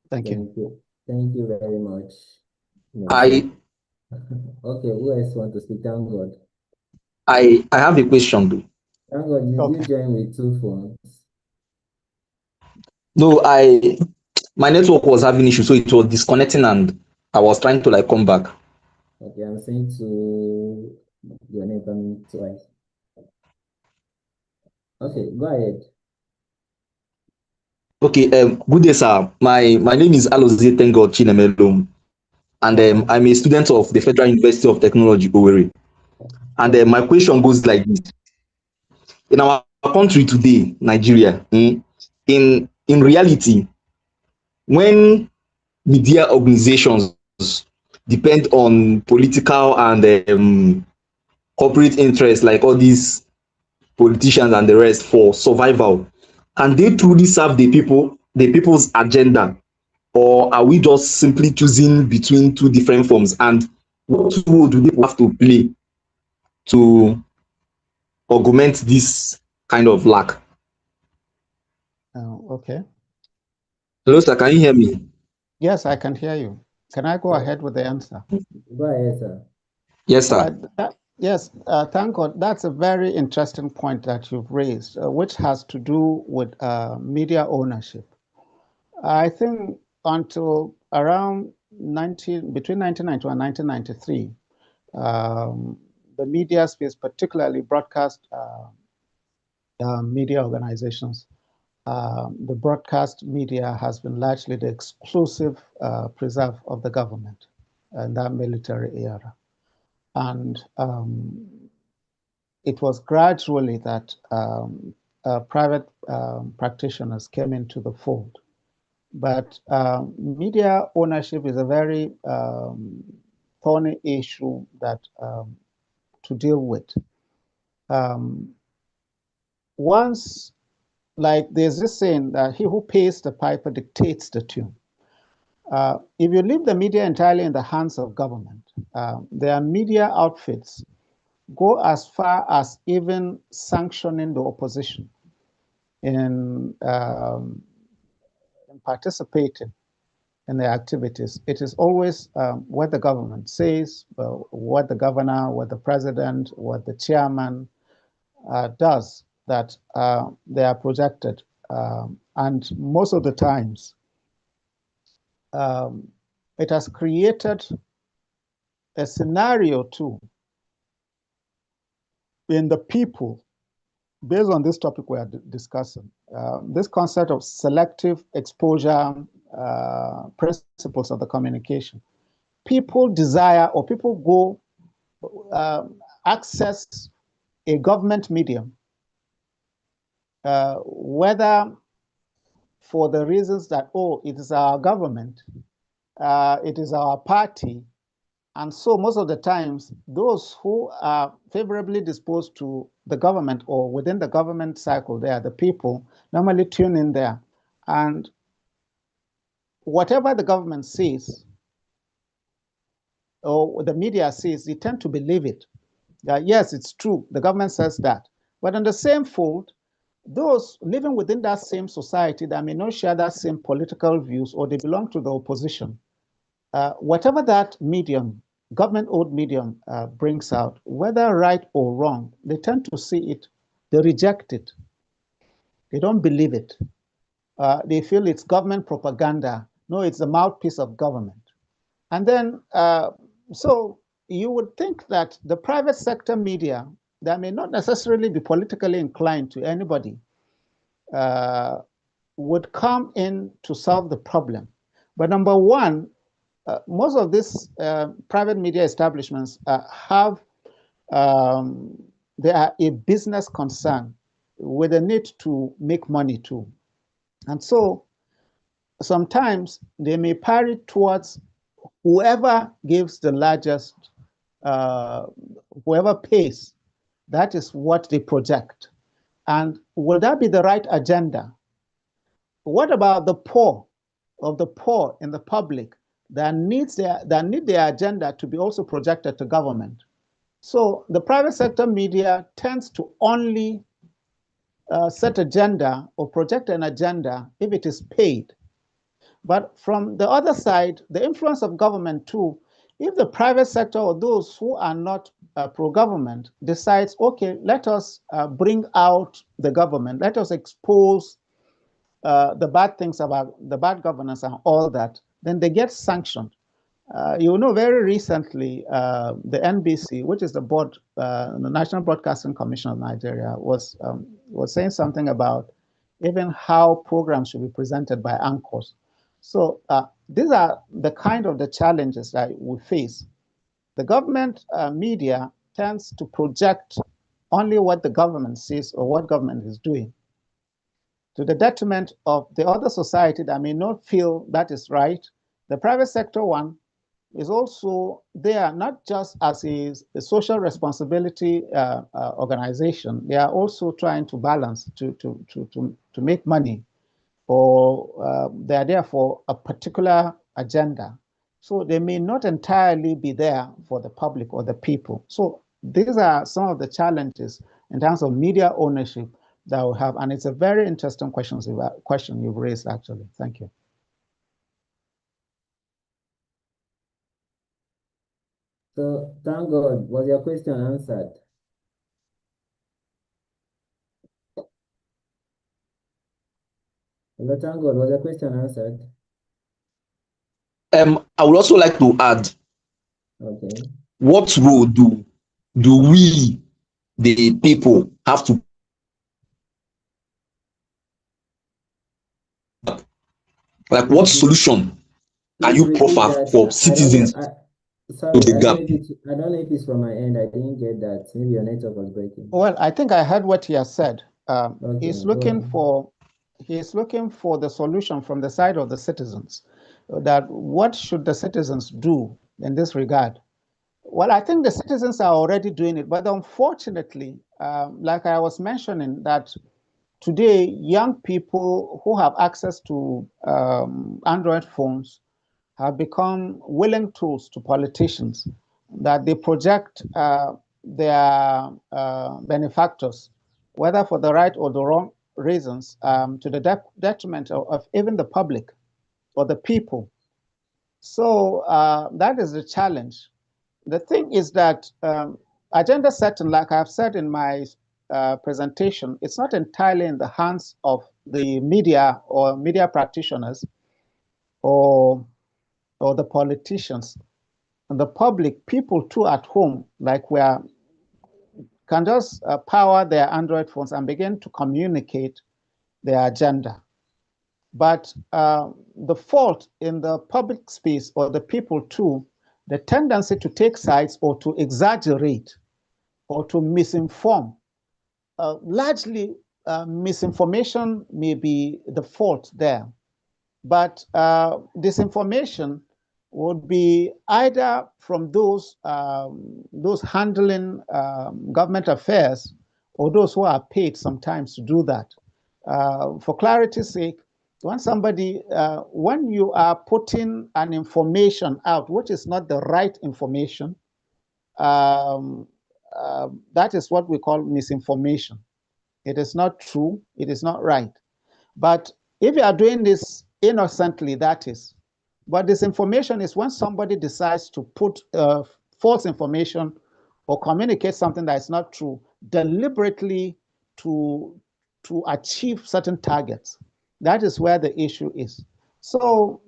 Thank you. Thank you very much. Okay, who else want to speak? Thank God. I have a question though. Thank God, you join with 2 phones. No, my network was having issues, so it was disconnecting and I was trying to come back. Okay, I'm saying to your name coming twice. Okay, go ahead. Okay, good day, sir. My name is Alozie Tengo Chinemelo. and I'm a student of the Federal University of Technology, Owerri. And my question goes like this. In our country today, Nigeria, in reality, when media organizations depend on political and corporate interests, like all these politicians and the rest, for survival, can they truly serve the people's agenda, or are we just simply choosing between two different forms? And what role do they have to play to augment this kind of lack? Okay. Hello, sir. Can you hear me? Yes, I can hear you. Can I go ahead with the answer? Go ahead, sir. Yes, sir. Yes, thank God. That's a very interesting point that you've raised, which has to do with media ownership. I think until around between 1991 and 1993, the media space, particularly broadcast media organizations, the broadcast media has been largely the exclusive preserve of the government in that military era. And it was gradually that private practitioners came into the fold. But media ownership is a very thorny issue that to deal with. Once, like there's this saying that he who pays the piper dictates the tune. If you leave the media entirely in the hands of government, their media outfits go as far as even sanctioning the opposition in participating in their activities. It is always what the government says, what the governor, what the president, what the chairman does that they are projected. And most of the times, it has created a scenario too in the people, based on this topic we are discussing, this concept of selective exposure principles of the communication. People desire, or people go access a government medium, whether for the reasons that, oh, it is our government, it is our party. And so most of the times, those who are favorably disposed to the government or within the government cycle, they are the people, normally tune in there. And whatever the government says, or the media says, they tend to believe it. Yes, it's true, the government says that. But in the same fold, those living within that same society that may not share that same political views, or they belong to the opposition, whatever that medium, government-owned medium brings out, whether right or wrong, they tend to see it, they reject it. They don't believe it. They feel it's government propaganda. No, it's the mouthpiece of government. And then, so you would think that the private sector media that may not necessarily be politically inclined to anybody would come in to solve the problem. But number one, most of these private media establishments have, they are a business concern with a need to make money too. And so sometimes they may parry towards whoever gives the largest, whoever pays, that is what they project. And will that be the right agenda? What about the poor, of the poor in the public that need their agenda to be also projected to government? So the private sector media tends to only set agenda or project an agenda if it is paid. But from the other side, the influence of government too, if the private sector or those who are not pro-government decides, okay, let us bring out the government, let us expose the bad things about the bad governance and all that, then they get sanctioned. You know, very recently, the NBC, which is the board, the National Broadcasting Commission of Nigeria, was saying something about even how programs should be presented by anchors. So these are the kind of the challenges that we face. The government media tends to project only what the government sees or what government is doing, to the detriment of the other society that may not feel that is right. The private sector one is also there not just as a social responsibility organization. They are also trying to balance to make money, or they are there for a particular agenda. So they may not entirely be there for the public or the people. So these are some of the challenges in terms of media ownership that we have. And it's a very interesting question you've raised, actually. Thank you. So thank God, was your question answered? Hello, thank God, was your question answered? I would also like to add, okay, what role do we, the people, have to, like, what solution can please you repeat proffer that. for I don't know. citizens to Sorry, the I gap? don't know if it's from my end. I didn't get that. Maybe your network was breaking. Well, I think I heard what he has said. Okay, he's looking for the solution from the side of the citizens. That what should the citizens do in this regard? Well, I think the citizens are already doing it, but unfortunately, like I was mentioning, that today young people who have access to Android phones have become willing tools to politicians, that they project their benefactors, whether for the right or the wrong reasons, to the detriment of even the public or the people. So that is the challenge. The thing is that agenda setting, like I've said in my presentation, it's not entirely in the hands of the media or media practitioners or the politicians. And the public, people too at home, like can just power their Android phones and begin to communicate their agenda. But the fault in the public space or the people too, the tendency to take sides or to exaggerate or to misinform. Largely, misinformation may be the fault there. But disinformation would be either from those handling government affairs or those who are paid sometimes to do that. For clarity's sake, when you are putting an information out, which is not the right information, that is what we call misinformation. It is not true, it is not right. But if you are doing this innocently, that is. But disinformation is when somebody decides to put false information or communicate something that is not true deliberately to achieve certain targets. That is where the issue is. So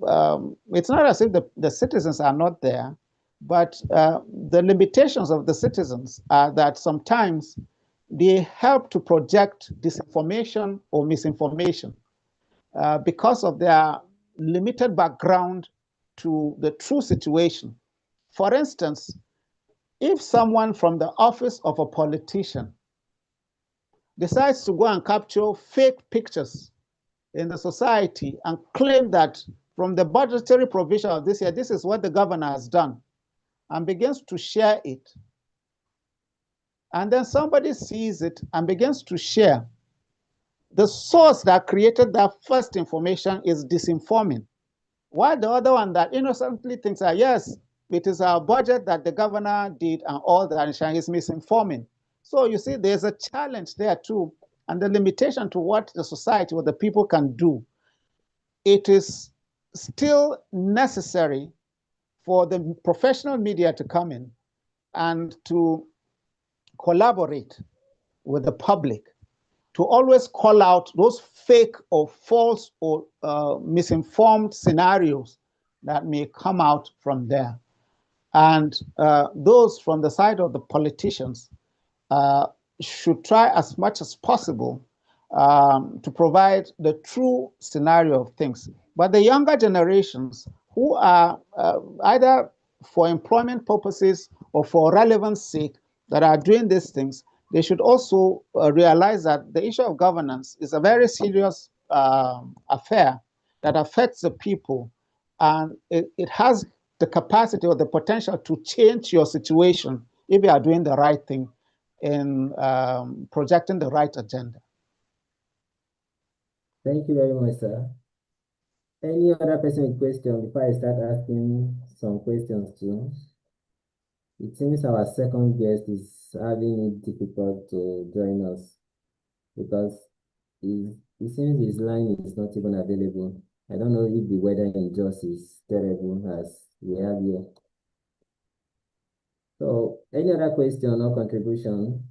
it's not as if the citizens are not there, but the limitations of the citizens are that sometimes they help to project disinformation or misinformation because of their limited background to the true situation. For instance, if someone from the office of a politician decides to go and capture fake pictures in the society and claim that from the budgetary provision of this year, this is what the governor has done, and begins to share it, and then somebody sees it and begins to share, the source that created that first information is disinforming. While the other one that innocently thinks that, yes, it is our budget that the governor did and all that, and is misinforming. So you see, there's a challenge there too, and the limitation to what the society or the people can do. It is still necessary for the professional media to come in and to collaborate with the public, to always call out those fake or false or misinformed scenarios that may come out from there. And those from the side of the politicians should try as much as possible to provide the true scenario of things. But the younger generations who are either for employment purposes or for relevance sake that are doing these things, they should also realize that the issue of governance is a very serious affair that affects the people, and it has the capacity or the potential to change your situation if you are doing the right thing in projecting the right agenda. Thank you very much, sir. Any other person with question before I start asking some questions too? It seems our second guest is having it difficult to join us because it seems his line is not even available. I don't know if the weather in Jos is terrible as we have here. So, any other question or contribution?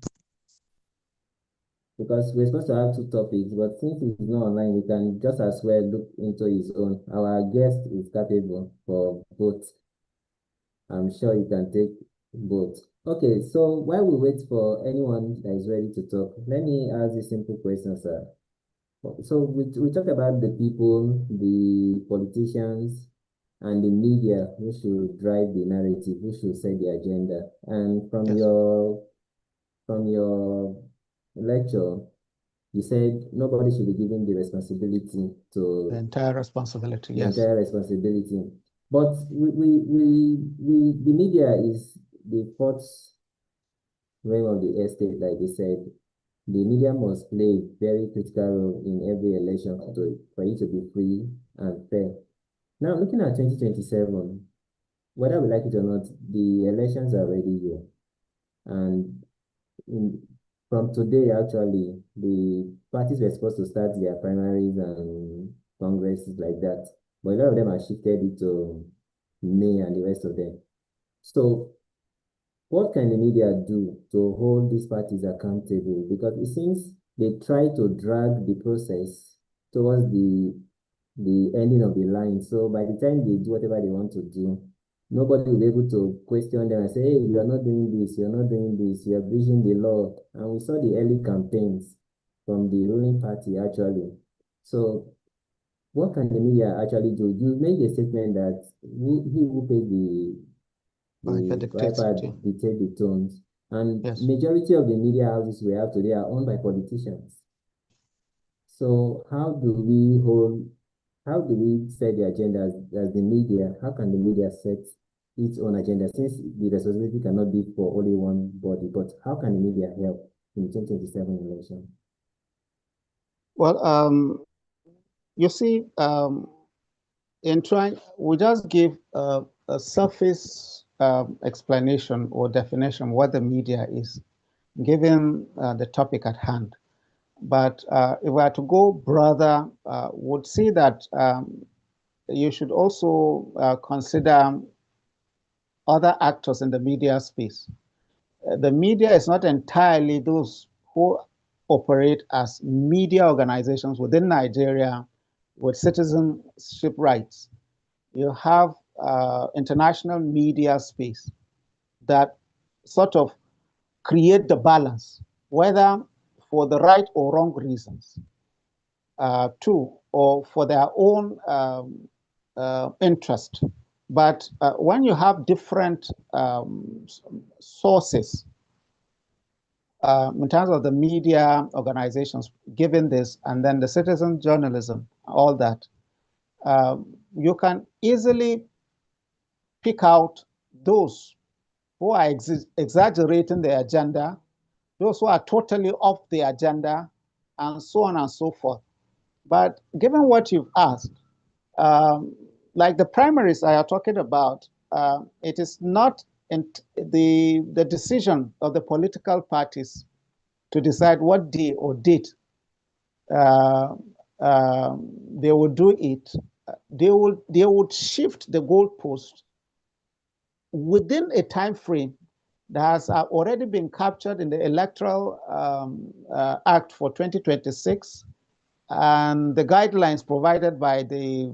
Because we're supposed to have two topics, but since he's not online, we can just as well look into his own. Our guest is capable for both. I'm sure you can take both. Okay, so while we wait for anyone that is ready to talk, let me ask a simple question, sir. So we talked about the people, the politicians, and the media who should drive the narrative, who should set the agenda. And from your lecture, you said nobody should be given the responsibility to the entire responsibility. The yes. entire responsibility. But the media is the fourth realm of the estate, like you said. The media must play a very critical role in every election for it to be free and fair. Now, looking at 2027, whether we like it or not, the elections are already here. And from today, actually, the parties were supposed to start their primaries and congresses like that. But a lot of them have shifted it to May and the rest of them. So what can the media do to hold these parties accountable? Because it seems they try to drag the process towards the ending of the line. So by the time they do whatever they want to do, nobody will be able to question them and say, hey, you are not doing this, you're not doing this, you are breaching the law. And we saw the early campaigns from the ruling party actually. So what can the media actually do? You made a statement that he who pays dictate the tones. And yes. Majority of the media houses we have today are owned by politicians. So how do we set the agenda as the media? How can the media set its own agenda, since the responsibility cannot be for only one body? But how can the media help in the 2027 election? Well, you see, we just give a surface explanation or definition what the media is, given the topic at hand. But if we were to go broader, would see that you should also consider other actors in the media space. The media is not entirely those who operate as media organizations within Nigeria with citizenship rights. You have international media space that sort of create the balance, whether for the right or wrong reasons, or for their own interest. But when you have different sources in terms of the media organizations given this, and then the citizen journalism, all that, you can easily pick out those who are exaggerating the agenda, those who are totally off the agenda, and so on and so forth. But given what you've asked, like the primaries I are talking about, it is not the decision of the political parties to decide what day or date they will do it. They would shift the goalpost within a time frame that has already been captured in the Electoral Act for 2026 and the guidelines provided by the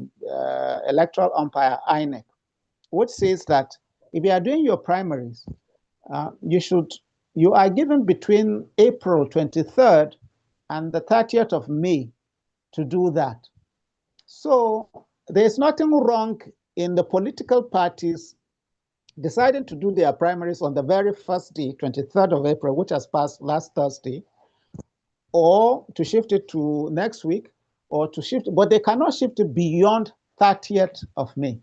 electoral umpire, INEC, which says that if you are doing your primaries, you are given between April 23rd and the 30th of May to do that. So there's nothing wrong in the political parties deciding to do their primaries on the very first day, 23rd of April, which has passed last Thursday, or to shift it to next week, or to shift, but they cannot shift it beyond 30th of May.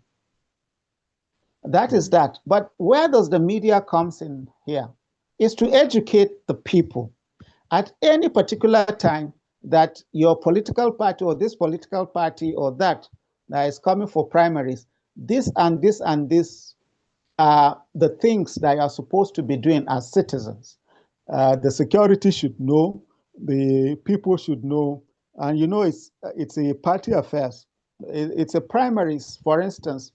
That is that. But where does the media comes in here? Is to educate the people at any particular time that your political party or this political party or that is coming for primaries, this and this and this are the things that you are supposed to be doing as citizens. The security should know, the people should know, and you know it's a party affairs. It's a primaries, for instance.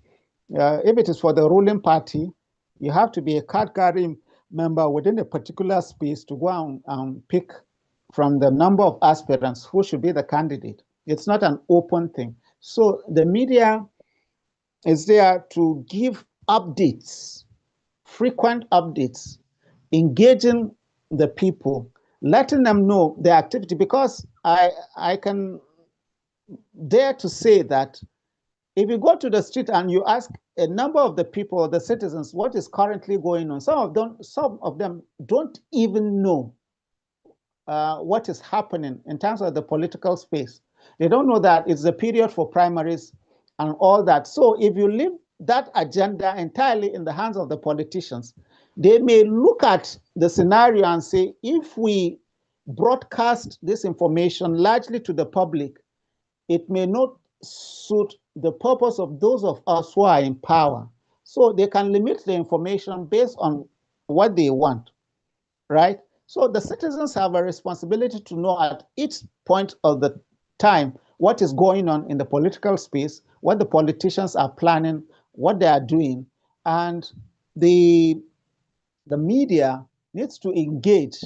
If it is for the ruling party, you have to be a card-carrying member within a particular space to go and pick from the number of aspirants who should be the candidate. It's not an open thing. So the media is there to give updates, frequent updates, engaging the people, letting them know the activity, because I can dare to say that if you go to the street and you ask a number of the people, the citizens, what is currently going on, some of them don't even know what is happening in terms of the political space. They don't know that it's a period for primaries and all that. So if you leave that agenda entirely in the hands of the politicians, they may look at the scenario and say, if we broadcast this information largely to the public, it may not suit the purpose of those of us who are in power. So they can limit the information based on what they want, right? So the citizens have a responsibility to know at each point of the time what is going on in the political space, what the politicians are planning, what they are doing, and the media needs to engage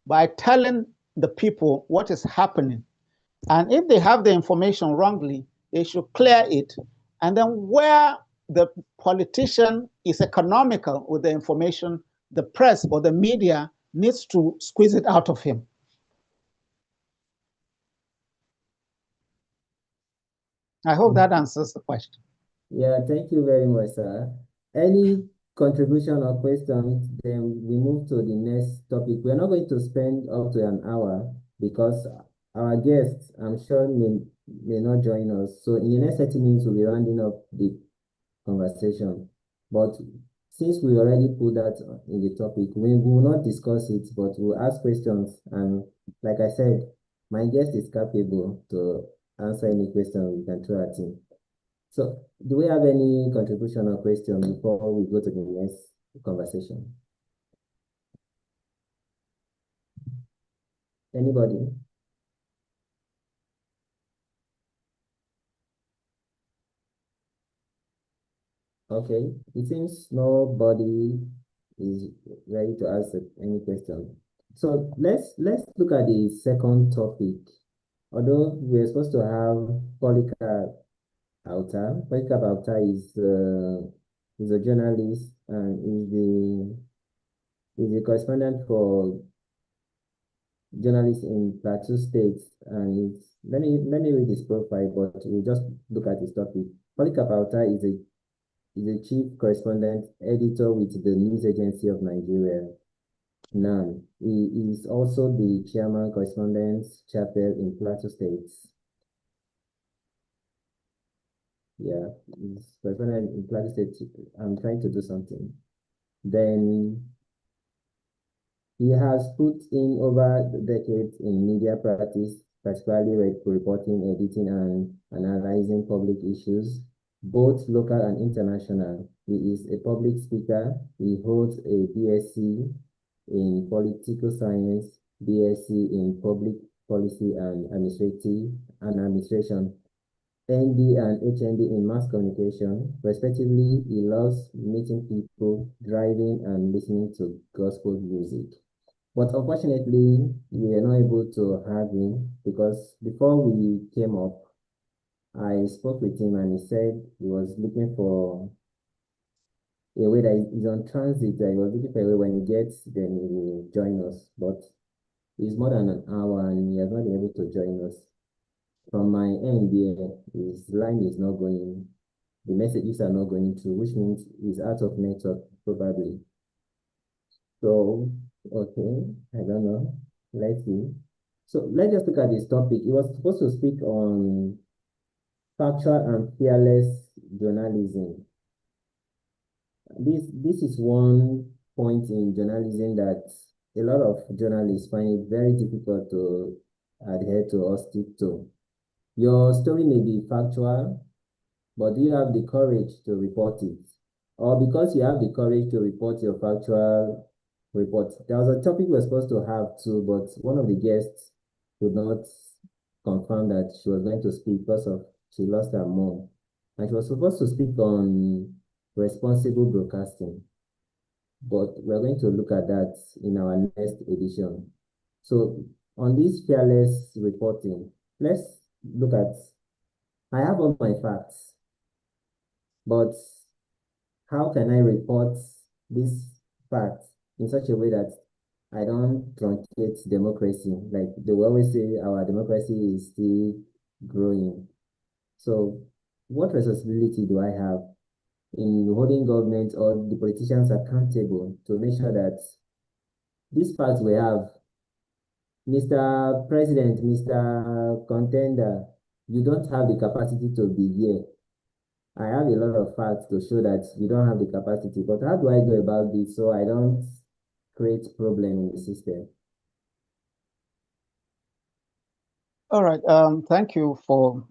by telling the people what is happening. And if they have the information wrongly, they should clear it. And then where the politician is economical with the information, the press or the media needs to squeeze it out of him. I hope that answers the question. Yeah, thank you very much, sir. Any contribution or questions, then we move to the next topic. We're not going to spend up to an hour because our guests, I'm sure, may not join us. So in the next 30 minutes, we'll be rounding up the conversation. But since we already put that in the topic, we will not discuss it, but we'll ask questions. And like I said, my guest is capable to answer any question we can throw at him. So do we have any contribution or question before we go to the next conversation? Anybody? Okay, it seems nobody is ready to answer any question. So let's look at the second topic. Although we're supposed to have Polycarp Auta. Polycarp Auta is a journalist and is the correspondent for journalists in Plateau State. And let me read his profile, but we'll just look at his topic. Polycarp Auta is a chief correspondent editor with the News Agency of Nigeria, NAN. He is also the chairman correspondence chapel in Plateau State. Yeah, he's correspondent in Plateau State. I'm trying to do something. Then he has put in over decades in media practice, particularly reporting, editing, and analyzing public issues, both local and international. He is a public speaker. He holds a BSc in political science, BSc in public policy and administration, ND and HND in mass communication. Respectively, he loves meeting people, driving, and listening to gospel music. But unfortunately, we were not able to have him because before we came up, I spoke with him and he said he was looking for a way that he's on transit, that he was looking for a way when he gets, then he will join us. But it's more than an hour and he has not been able to join us. From my end here, his line is not going the messages are not going through, which means it's out of network probably. So, okay, I don't know. Let's see. So let's just look at this topic. It was supposed to speak on factual and fearless journalism. This is one point in journalism that a lot of journalists find it very difficult to adhere to or stick to. Your story may be factual, but do you have the courage to report it? Or because you have the courage to report your factual report. There was a topic we were supposed to have too, but one of the guests could not confirm that she was going to speak because of she lost her mom. And she was supposed to speak on responsible broadcasting. But we're going to look at that in our next edition. So on this fearless reporting, let's look at, I have all my facts, but how can I report these facts in such a way that I don't truncate democracy? Like they will always say, our democracy is still growing. So what responsibility do I have in holding government or the politicians accountable to make sure that these facts we have, Mr. President, Mr. Contender, you don't have the capacity to be here. I have a lot of facts to show that you don't have the capacity, but how do I go about this so I don't create problem in the system? All right. Thank you for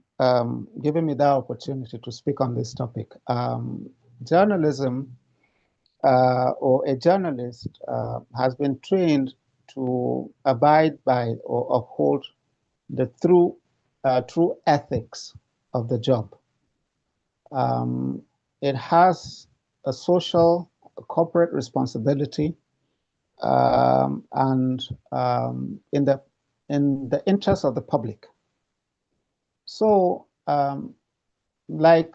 giving me that opportunity to speak on this topic. Journalism or a journalist has been trained to abide by or uphold the true ethics of the job. It has a social, a corporate responsibility, and in the interest of the public. So, like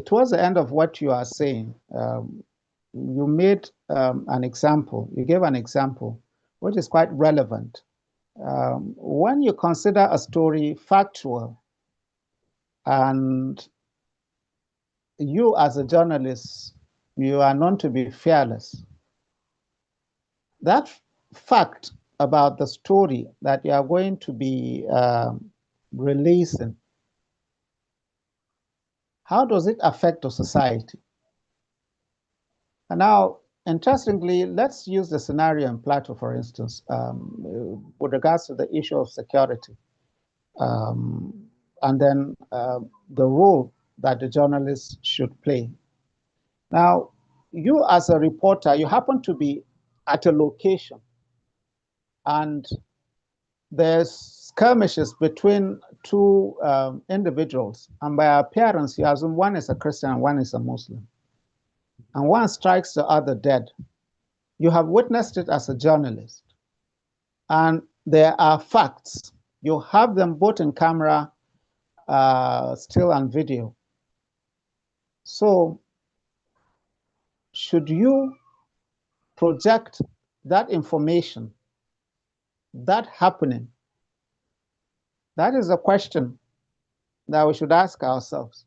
towards the end of what you are saying, you made an example. You gave an example, which is quite relevant. When you consider a story factual, and you as a journalist, you are known to be fearless, that fact about the story that you are going to be releasing, how does it affect the society? And now, interestingly, let's use the scenario in Plateau, for instance, with regards to the issue of security, and then the role that the journalists should play. Now, you as a reporter, you happen to be at a location, and there's skirmishes between two individuals, and by appearance, you assume one is a Christian and one is a Muslim, and one strikes the other dead. You have witnessed it as a journalist, and there are facts. You have them both in camera, still and video. So, should you project that information, that happening? That is a question that we should ask ourselves.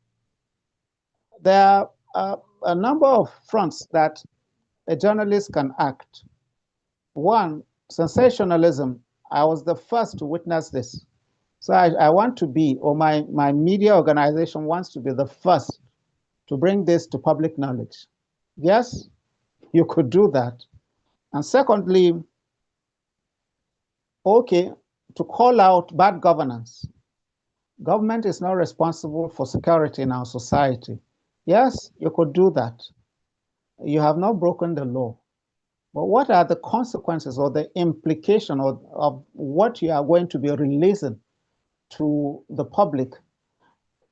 There are a number of fronts that a journalist can act. One, sensationalism. I was the first to witness this. So I want to be, or my media organization wants to be the first to bring this to public knowledge. Yes, you could do that. And secondly, okay, to call out bad governance. Government is not responsible for security in our society. Yes, you could do that. You have not broken the law. But what are the consequences or the implication of what you are going to be releasing to the public?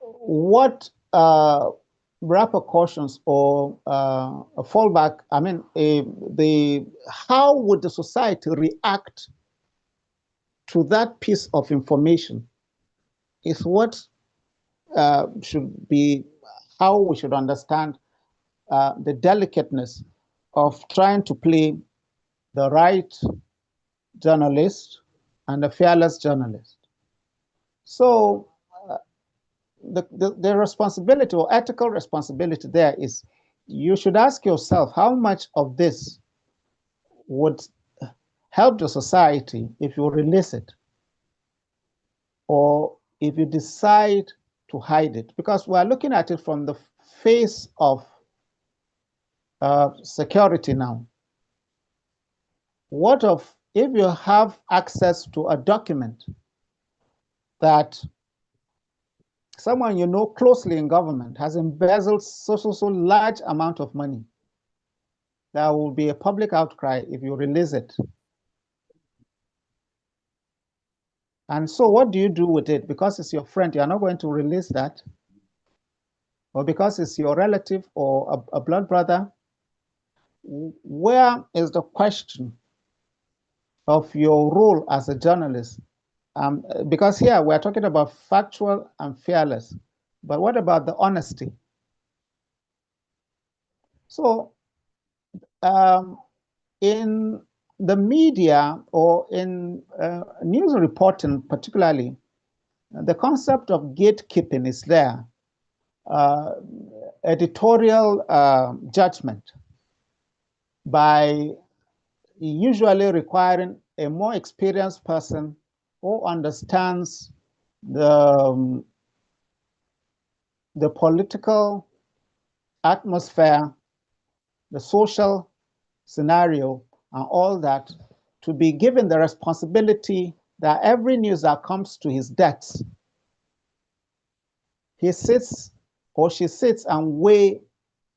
What repercussions or a fallback, I mean, how would the society react to that piece of information is what should be how we should understand the delicateness of trying to play the right journalist and the fearless journalist. So the responsibility or ethical responsibility there is, you should ask yourself how much of this would help the society if you release it, or if you decide to hide it, because we're looking at it from the face of security now. What if you have access to a document that someone you know closely in government has embezzled so large amount of money? There will be a public outcry if you release it. And so what do you do with it? Because it's your friend, you're not going to release that. Or because it's your relative or a blood brother. Where is the question of your role as a journalist? Because here we're talking about factual and fearless, but what about the honesty? So in the media or in news reporting particularly, the concept of gatekeeping is there. Editorial judgment by usually requiring a more experienced person who understands the political atmosphere, the social scenario, and all that, to be given the responsibility that every news that comes to his desk, he sits or she sits and weigh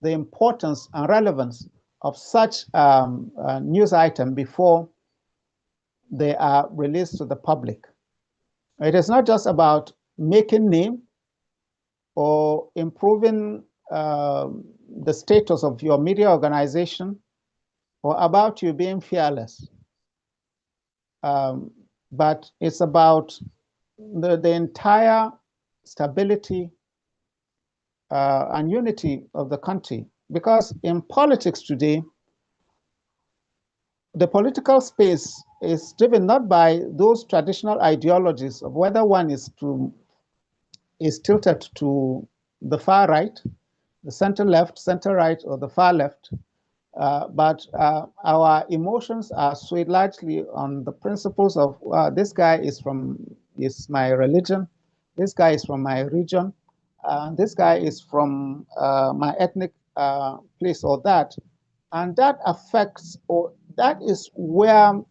the importance and relevance of such news item before they are released to the public. It is not just about making name or improving the status of your media organization or about you being fearless. But it's about the entire stability and unity of the country. Because in politics today, the political space is driven not by those traditional ideologies of whether one is tilted to the far right, the center left, center right, or the far left. But our emotions are swayed largely on the principles of this guy is my religion, this guy is from my region, this guy is from my ethnic place or that. And that affects, or that is where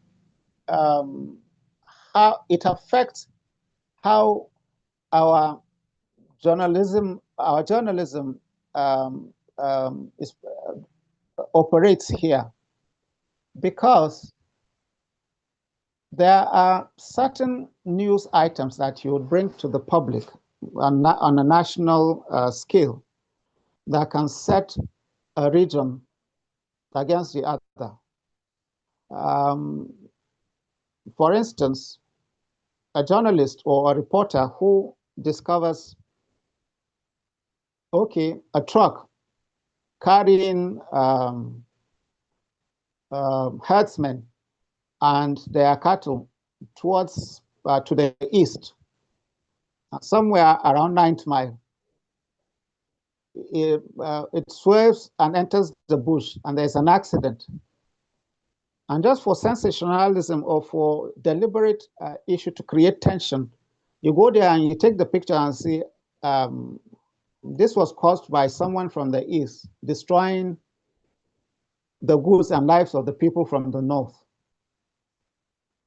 how it affects how our journalism operates here, because there are certain news items that you would bring to the public on a national scale that can set a region against the other. For instance, a journalist or a reporter who discovers, okay, a truck carrying herdsmen and their cattle towards to the east, somewhere around 9th mile. It swerves and enters the bush, and there's an accident. And just for sensationalism or for deliberate issue to create tension, you go there and you take the picture and see this was caused by someone from the east destroying the goods and lives of the people from the north.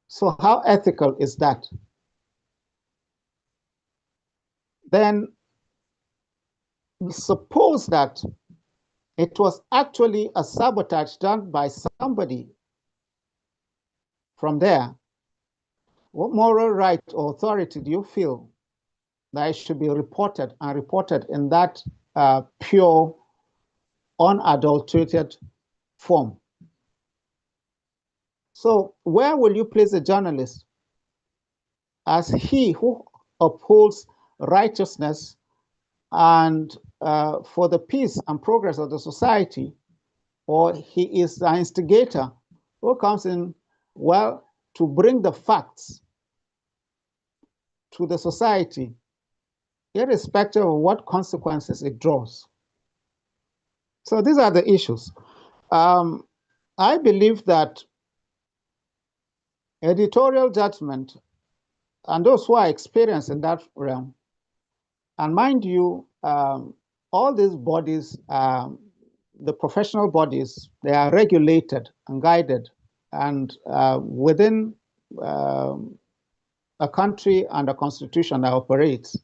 So how ethical is that? Then suppose that it was actually a sabotage done by somebody from there. What moral right or authority do you feel that it should be reported and reported in that pure, unadulterated form? So where will you place a journalist? As he who upholds righteousness and for the peace and progress of the society, or he is the instigator who comes in, well, to bring the facts to the society irrespective of what consequences it draws. So these are the issues. I believe that editorial judgment and those who are experienced in that realm, and mind you, all these bodies, the professional bodies, they are regulated and guided, and within a country and a constitution that operates,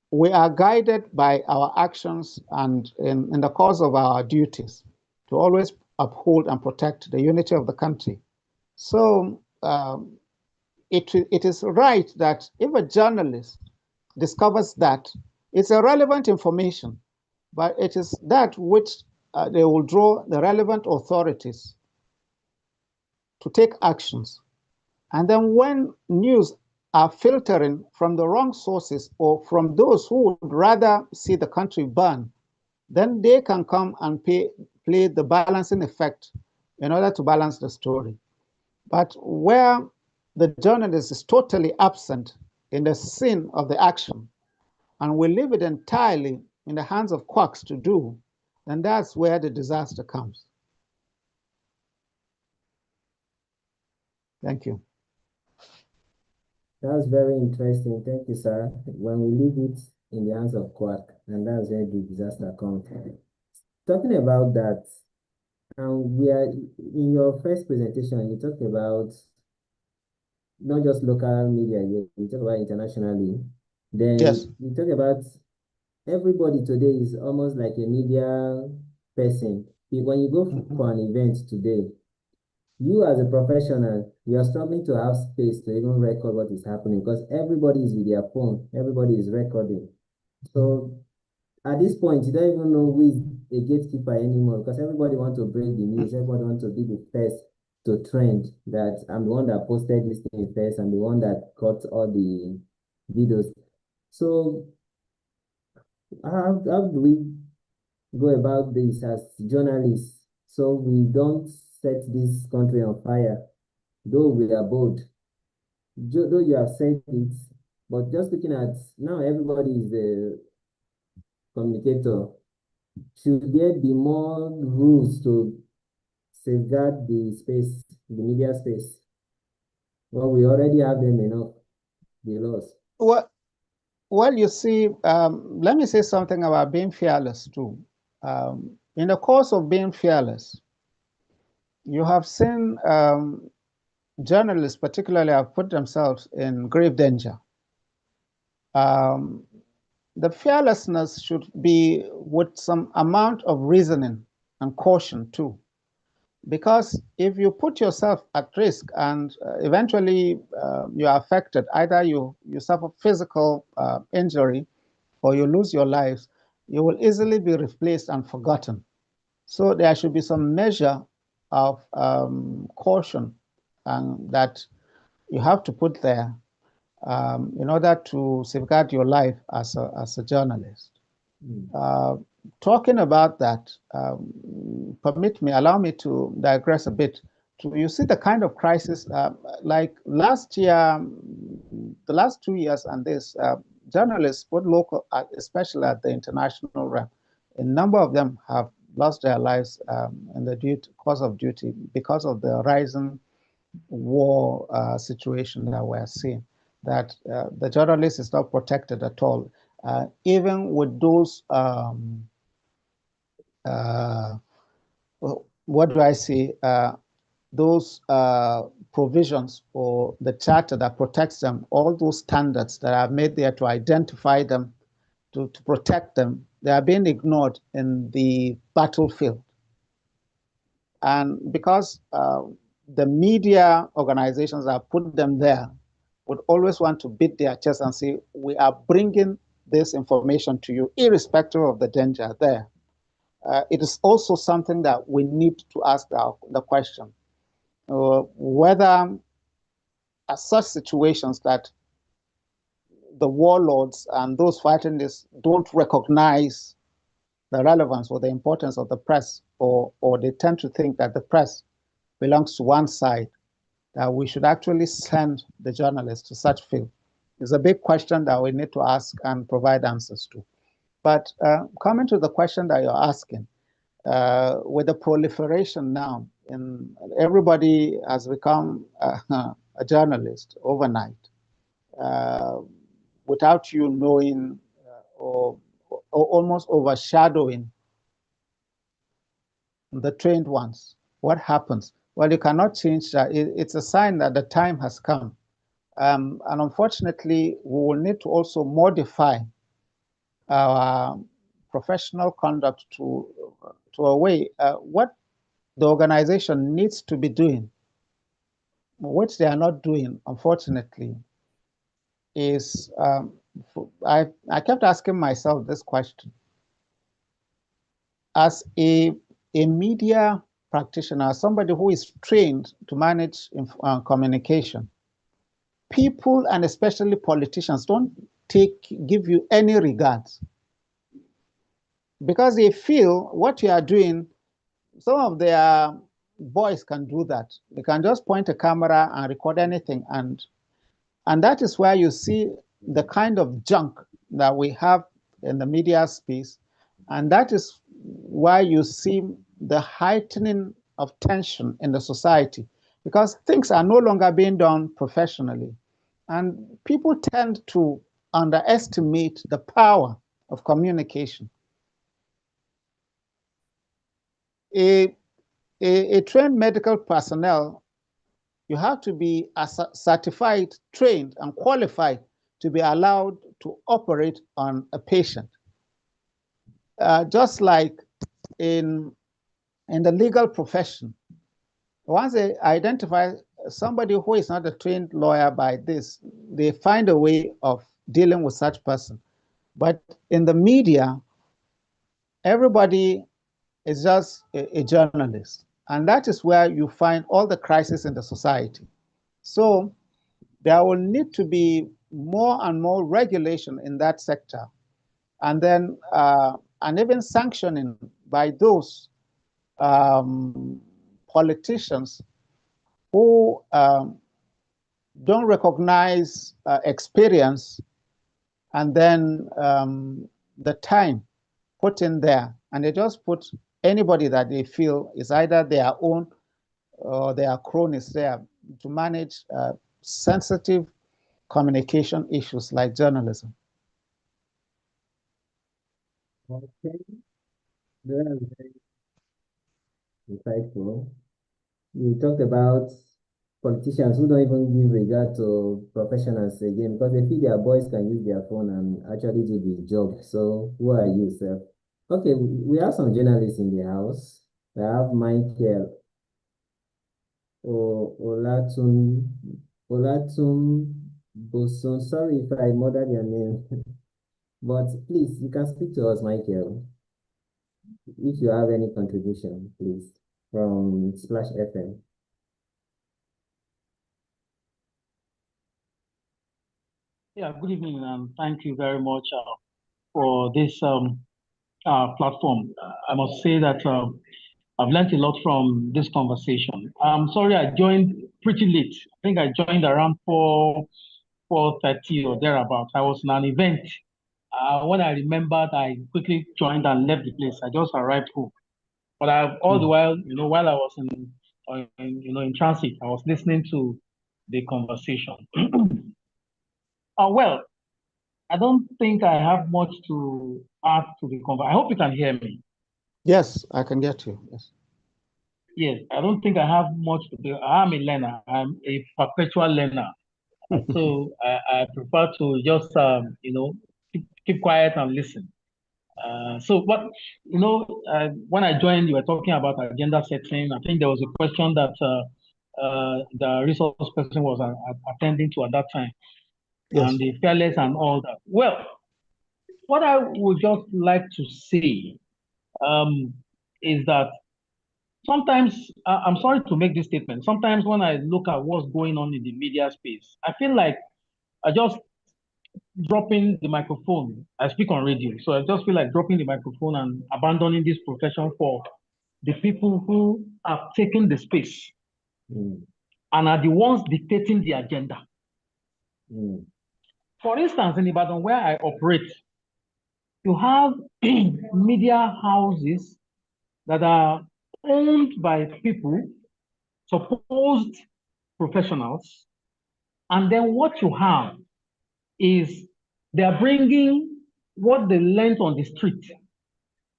we are guided by our actions and in the course of our duties to always uphold and protect the unity of the country. So it is right that if a journalist discovers that, it's irrelevant information, but it is that which they will draw the relevant authorities to take actions. And then when news are filtering from the wrong sources or from those who would rather see the country burn, then they can come and play the balancing effect in order to balance the story. But where the journalist is totally absent in the scene of the action, and we leave it entirely in the hands of quacks to do, then that's where the disaster comes. Thank you. That was very interesting. Thank you, sir. When we leave it in the hands of quack, and that's where the disaster comes. Talking about that, we are in your first presentation, you talked about not just local media, you talk about internationally. Then yes, you talk about everybody today is almost like a media person. When you go for an event today, you as a professional, you are struggling to have space to even record what is happening because everybody is with their phone, everybody is recording. So at this point, you don't even know who is a gatekeeper anymore because everybody wants to break the news, everybody wants to be the first to trend, that I'm the one that posted this thing first, I'm the one that cut all the videos. So how do we go about this as journalists so we don't set this country on fire, though we are bold, though you have said it, but just looking at now everybody is a communicator. Should there be more rules to safeguard the space, the media space? Well, we already have them enough, the laws. Well, you see, let me say something about being fearless too. In the course of being fearless, you have seen journalists particularly have put themselves in grave danger. The fearlessness should be with some amount of reasoning and caution too. Because if you put yourself at risk and eventually you are affected, either you suffer physical injury or you lose your lives, you will easily be replaced and forgotten. So there should be some measure of caution that you have to put there in order to safeguard your life as a journalist. Talking about that, allow me to digress a bit. You see the kind of crisis, like last year, the last 2 years and this, journalists, both local, especially at the international realm, a number of them have lost their lives in the course of duty because of the rising war situation that we're seeing, that the journalist is not protected at all. Even with those, what do I say, those provisions for the charter that protects them, all those standards that are made there to identify them, to protect them, they are being ignored in the battlefield. And because the media organizations that put them there would always want to beat their chest and say, we are bringing this information to you, irrespective of the danger there. It is also something that we need to ask the question, whether such situations that the warlords and those fighting this don't recognize the relevance or the importance of the press, or they tend to think that the press belongs to one side, that we should actually send the journalists to such field is a big question that we need to ask and provide answers to. But coming to the question that you're asking, with the proliferation now, and everybody has become a journalist overnight, without you knowing or almost overshadowing the trained ones. What happens? Well, you cannot change that. It's a sign that the time has come. And unfortunately, we will need to also modify our professional conduct to a way what the organization needs to be doing, which they are not doing, unfortunately, is I kept asking myself this question. As a media practitioner, somebody who is trained to manage communication, people and especially politicians don't give you any regards because they feel what you are doing. Some of their boys can do that. They can just point a camera and record anything, and that is where you see the kind of junk that we have in the media space, and that is why you see the heightening of tension in the society, because things are no longer being done professionally, and people tend to underestimate the power of communication. A trained medical personnel, you have to be certified, trained, and qualified to be allowed to operate on a patient. Just like in the legal profession, once they identify somebody who is not a trained lawyer by this, they find a way of dealing with such person. But in the media, everybody is just a journalist. And that is where you find all the crises in the society. So there will need to be more and more regulation in that sector. And then, and even sanctioning by those politicians who don't recognize experience and then the time put in there, and they just put anybody that they feel is either their own or their cronies there to manage sensitive communication issues like journalism. Okay, that's very insightful. You talked about politicians who don't even give regard to professionals again because they feel their boys can use their phone and actually do the job. So who are you, sir? Okay, we have some journalists in the house. We have Michael Olatum Boson. Sorry if I murdered your name, but please, you can speak to us, Michael. If you have any contribution, please, from Splash FM. Yeah, good evening, and thank you very much for this platform. I must say that I've learned a lot from this conversation. I'm sorry I joined pretty late. I think I joined around 4:30 or thereabout. I was in an event. When I remembered, I quickly joined and left the place. I just arrived home. But all the while, while I was in transit, I was listening to the conversation. Well, I don't think I have much to add to the conversation. I hope you can hear me. Yes, I can get you. Yes. Yes, I don't think I have much to do. I'm a learner. I'm a perpetual learner. So I prefer to just, keep quiet and listen. But when I joined, you were talking about agenda setting. I think there was a question that the resource person was attending to at that time. Yes. And the fairness and all that. Well, what I would just like to say is that sometimes, I'm sorry to make this statement, sometimes when I look at what's going on in the media space, I feel like I just dropping the microphone. I speak on radio, so I just feel like dropping the microphone and abandoning this profession for the people who have taken the space and are the ones dictating the agenda. For instance, in Ibadan, where I operate, you have media houses that are owned by people, supposed professionals, and then what you have is they are bringing what they learned on the street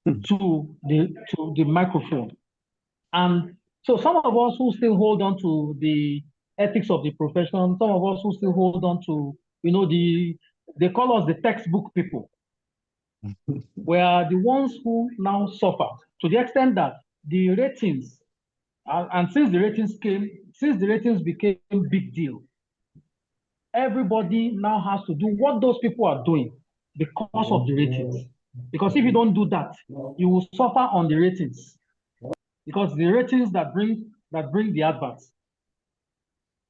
to the microphone. And so some of us who still hold on to the ethics of the profession, some of us who still hold on to, they call us the textbook people. We are the ones who now suffer to the extent that the ratings, and since the ratings became big deal, everybody now has to do what those people are doing because of the ratings. Because if you don't do that, you will suffer on the ratings. Because the ratings that bring the adverts.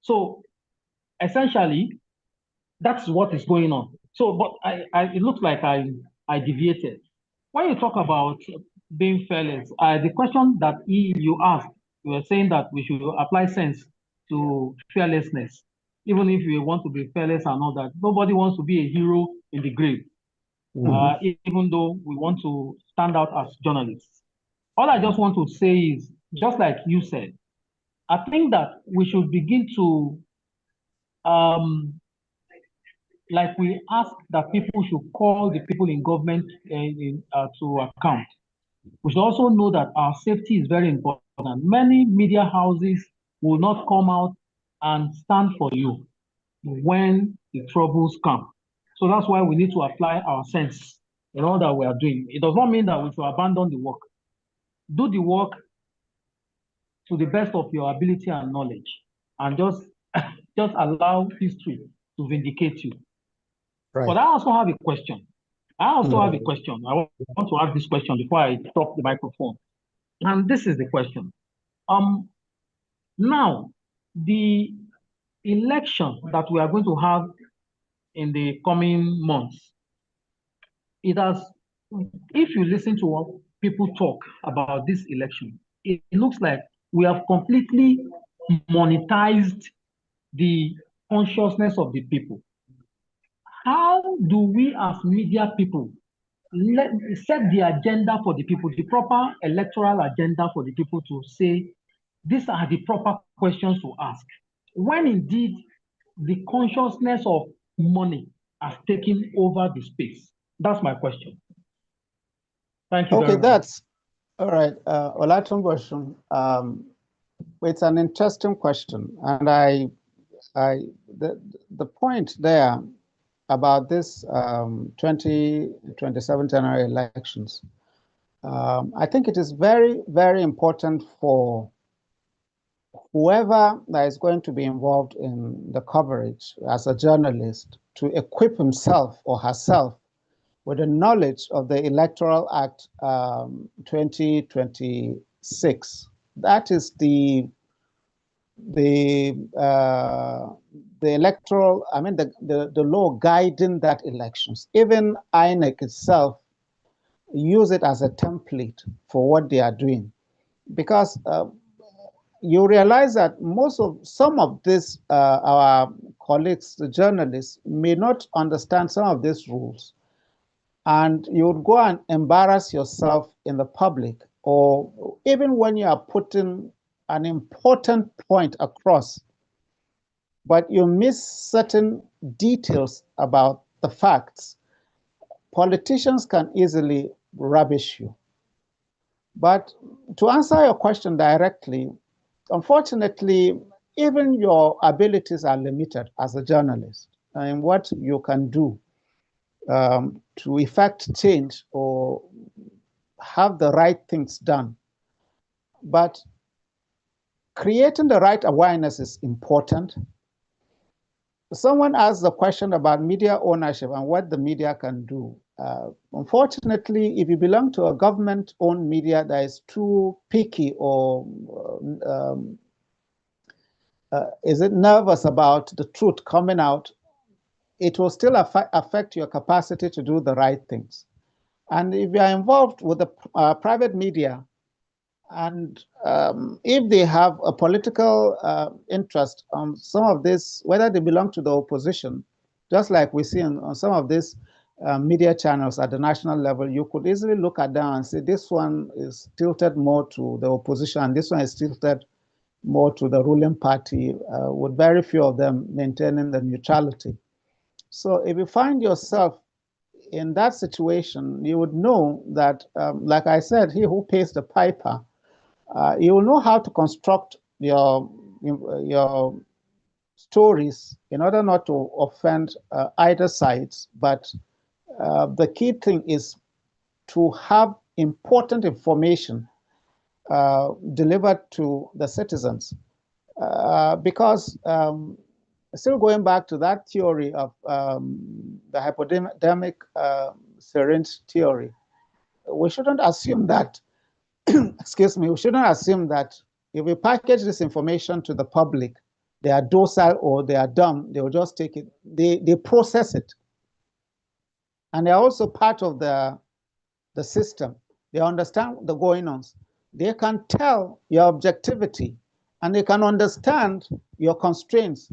So essentially, that's what is going on. So, but it looks like I deviated. When you talk about being fearless, the question that you asked, you were saying that we should apply sense to fearlessness, even if we want to be fearless and all that. Nobody wants to be a hero in the grave, even though we want to stand out as journalists. All I just want to say is, just like you said, I think that we should begin to, like we ask that people should call the people in government to account. We should also know that our safety is very important. Many media houses will not come out and stand for you when the troubles come. So that's why we need to apply our sense in all that we are doing. It does not mean that we should abandon the work. Do the work to the best of your ability and knowledge, and just allow history to vindicate you. Right. But I also have a question. I want to ask this question before I stop the microphone. And this is the question. Now, the election that we are going to have in the coming months, if you listen to what people talk about this election, it looks like we have completely monetized the consciousness of the people. How do we as media people set the agenda for the people, the proper electoral agenda for the people to say, these are the proper questions to ask, when indeed the consciousness of money has taken over the space? That's my question. Thank you. Okay, that's all right. Olatunbosun, it's an interesting question, and the point there about this 2027 general elections, I think it is very, very important for whoever that is going to be involved in the coverage as a journalist to equip himself or herself with the knowledge of the Electoral Act 2026. That is the electoral, the law guiding that elections. Even INEC itself use it as a template for what they are doing, because you realize that some of this, our colleagues, the journalists, may not understand some of these rules, and you would go and embarrass yourself in the public, or even when you are putting an important point across, but you miss certain details about the facts. Politicians can easily rubbish you. But to answer your question directly, unfortunately, even your abilities are limited as a journalist in what you can do to effect change or have the right things done. But creating the right awareness is important. Someone asked the question about media ownership and what the media can do. Unfortunately, if you belong to a government-owned media that is too picky or is it nervous about the truth coming out, it will still affect your capacity to do the right things. And if you are involved with the private media, and if they have a political interest on some of this, whether they belong to the opposition Just like we see on some of these media channels at the national level, you could easily look at them and say this one is tilted more to the opposition, and this one is tilted more to the ruling party, with very few of them maintaining the neutrality. So if you find yourself in that situation, you would know that, like I said, he who pays the piper, you will know how to construct your stories in order not to offend either sides. But the key thing is to have important information delivered to the citizens. Because still going back to that theory of the hypodermic syringe theory, we shouldn't assume that, excuse me, we shouldn't assume that if we package this information to the public, they are docile or they are dumb, they will just take it. They process it. And they're also part of the system. They understand the going-ons. They can tell your objectivity, and they can understand your constraints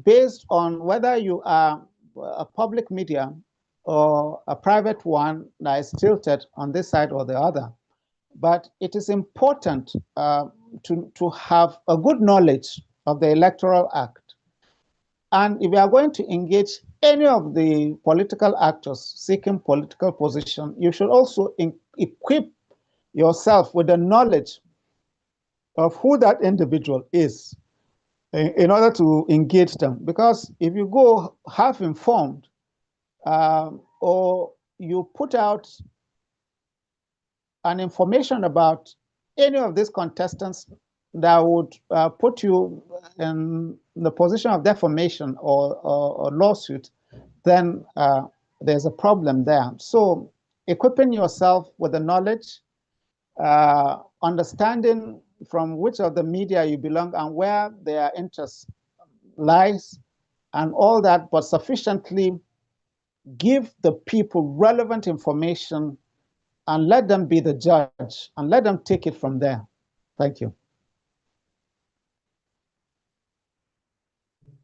based on whether you are a public media or a private one that is tilted on this side or the other. But it is important to have a good knowledge of the Electoral Act. And if you are going to engage any of the political actors seeking political position, you should also equip yourself with the knowledge of who that individual is in order to engage them. Because if you go half informed or you put out an information about any of these contestants that would put you in the position of defamation or lawsuit, then there's a problem there. So equipping yourself with the knowledge, understanding from which of the media you belong and where their interest lies and all that, but sufficiently give the people relevant information and let them be the judge and let them take it from there. Thank you.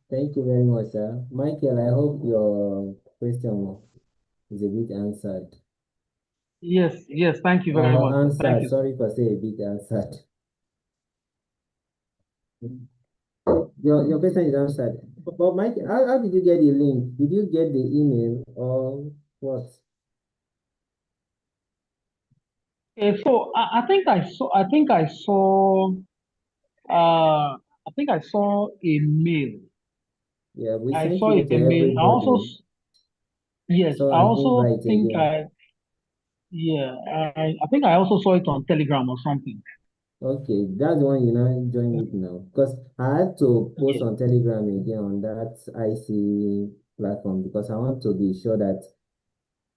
Thank you very much, sir. Michael, I hope your question is a bit answered. Yes, thank you very much. Answered. Thank you. Sorry for saying a bit answered. Your question is answered. But Michael, how did you get the link? Did you get the email or what? So I think I saw a mail. Yeah, we I sent saw it a to mail. everybody. I also yes, So I an also invite think again. I think I also saw it on Telegram or something. Okay, that's the one you now join with now. Because I had to post on Telegram again on that IC platform because I want to be sure that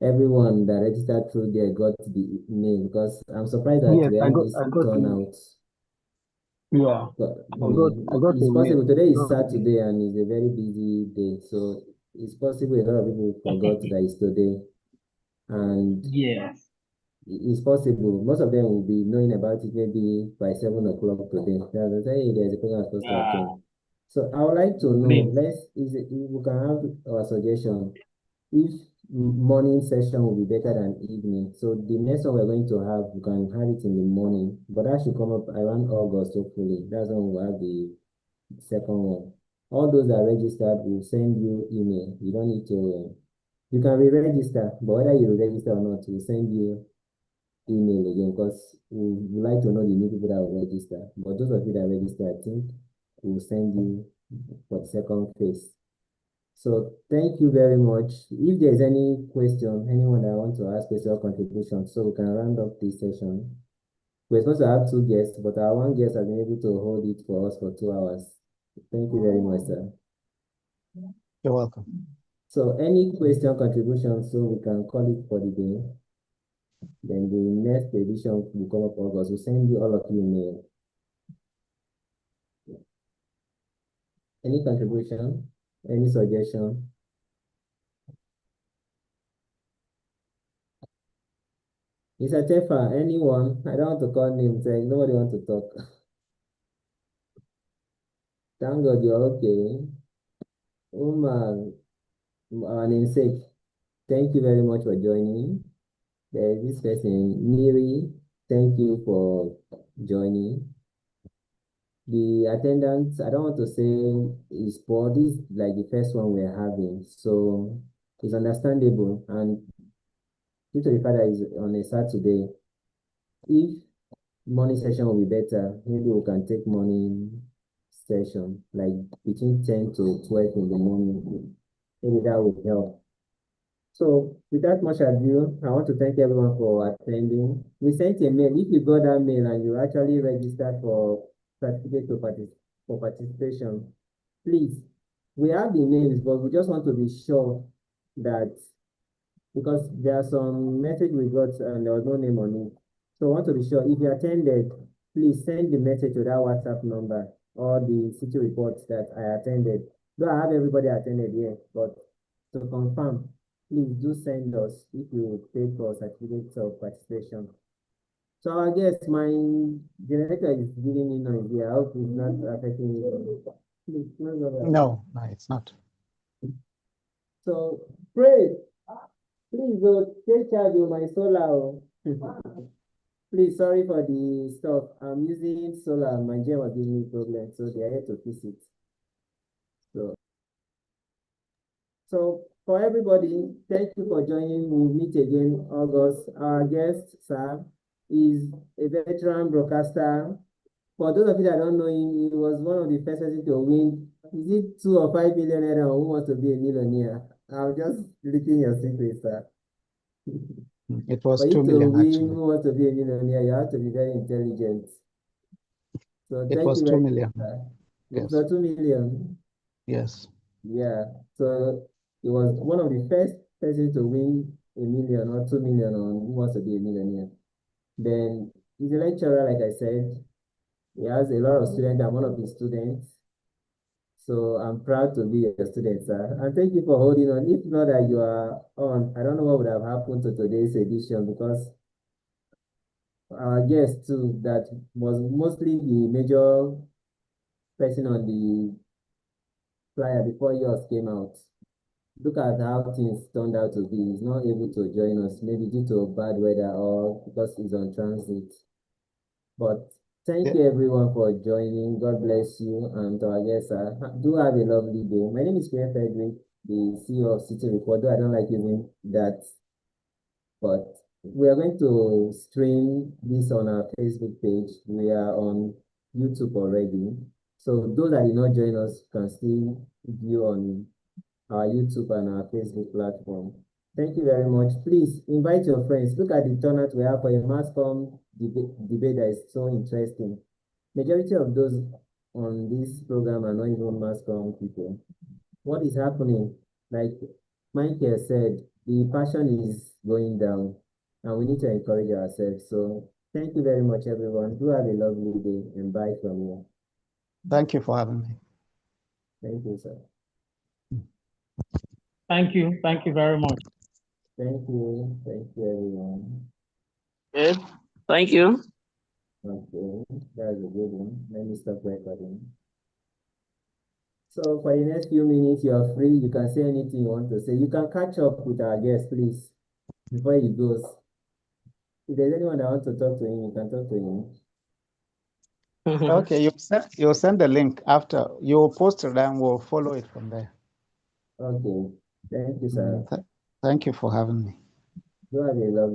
everyone that registered through there got the mail, because I'm surprised that we have this turnout. Yeah, I got it's possible. Today is got Saturday and it's a very busy day, so it's possible a lot of people forgot that it's today, and yes, it's possible most of them will be knowing about it maybe by 7 o'clock today. They'll say, hey, there's a program supposed to attend. So I would like to know, if we can have our suggestion, if morning session will be better than evening. So the next one we're going to have, we can have it in the morning, but that should come up around August, hopefully. That's when we'll have the second one. All those that are registered will send you email. You don't need to, you can re-register, but whether you register or not, we'll send you email again, because we would like to know the new people that will register. But those of you that register, I think we'll send you for the second phase. So thank you very much. If there's any question, anyone that wants to ask question or contribution, so we can round up this session. We're supposed to have 2 guests, but our one guest has been able to hold it for us for 2 hours. Thank you very much, sir. You're welcome. So any question, contribution, so we can call it for the day. Then the next edition will come up August. We'll send you all of you mail. Any contribution? Any suggestion? Mr. Tefa, anyone? I don't want to call names. Nobody wants to talk. Thank God you're okay. our namesake, thank you very much for joining. There is this person, Miri, thank you for joining. The attendance, I don't want to say is poor. This is like the first one we're having, so it's understandable. And due to the fact that it's on a Saturday, if morning session will be better, maybe we can take morning session, like between 10 to 12 in the morning. Maybe that would help. So without much ado, I want to thank everyone for attending. We sent a mail. If you got that mail and you actually registered for certificate for participation, please, we have the names, but we just want to be sure that, because there are some message we got and there was no name on it. So I want to be sure if you attended, please send the message to that WhatsApp number or the city reports that I attended. Though I have everybody attended here, but to confirm, please do send us if you take for certificates of participation. So I guess my generator is giving me noise here. I hope it's not affecting you. Please, no, it's not. So pray. Please take charge of my solar. Please, sorry for the stuff. I'm using solar. My gen was giving me problems, so they are here to fix it. So for everybody, thank you for joining. We'll meet again August. Our guest, sir, is a veteran broadcaster. For those of you that don't know him, he was one of the first person to win. Is it 2 or 5 million naira? Who wants to be a millionaire? I'm just leaking your secret, sir. It was 2 million actually. Who wants to be a millionaire? You have to be very intelligent. So it was 2 million. Yes. It was 2 million. Yes. Yeah. So he was one of the first persons to win $1 million or 2 million on Who Wants to Be a Millionaire. Then he's a lecturer, like I said. He has a lot of students. I'm one of his students. So I'm proud to be a student, sir. And thank you for holding on. If not that you are on, I don't know what would have happened to today's edition, because our guest too, that was mostly the major person on the flyer before yours came out. Look at how things turned out to be. He's not able to join us, maybe due to bad weather or because he's on transit. But thank you everyone for joining. God bless you. And to our guests, do have a lovely day. My name is Pierre Frederick, the CEO of City Report. Though I don't like using that, but we are going to stream this on our Facebook page. We are on YouTube already. So those that did not join us can still view on our YouTube and our Facebook platform. Thank you very much. Please invite your friends. Look at the turnout we have for a mass comm debate that is so interesting. Majority of those on this program are not even mass comm people. What is happening? Like Michael said, the passion is going down and we need to encourage ourselves. So thank you very much, everyone. Do have a lovely day and bye from here. Thank you for having me. Thank you, sir. Thank you. Thank you very much. Thank you. Thank you, everyone. Good. Thank you. Okay, that's a good one. Let me stop recording. So for the next few minutes, you are free. You can say anything you want to say. You can catch up with our guest, please, before he goes. If there's anyone that wants to talk to him, you can talk to him. Okay, you'll send the link after. You'll post it and we'll follow it from there. Okay. Thank you, sir. Thank you for having me. You have a lovely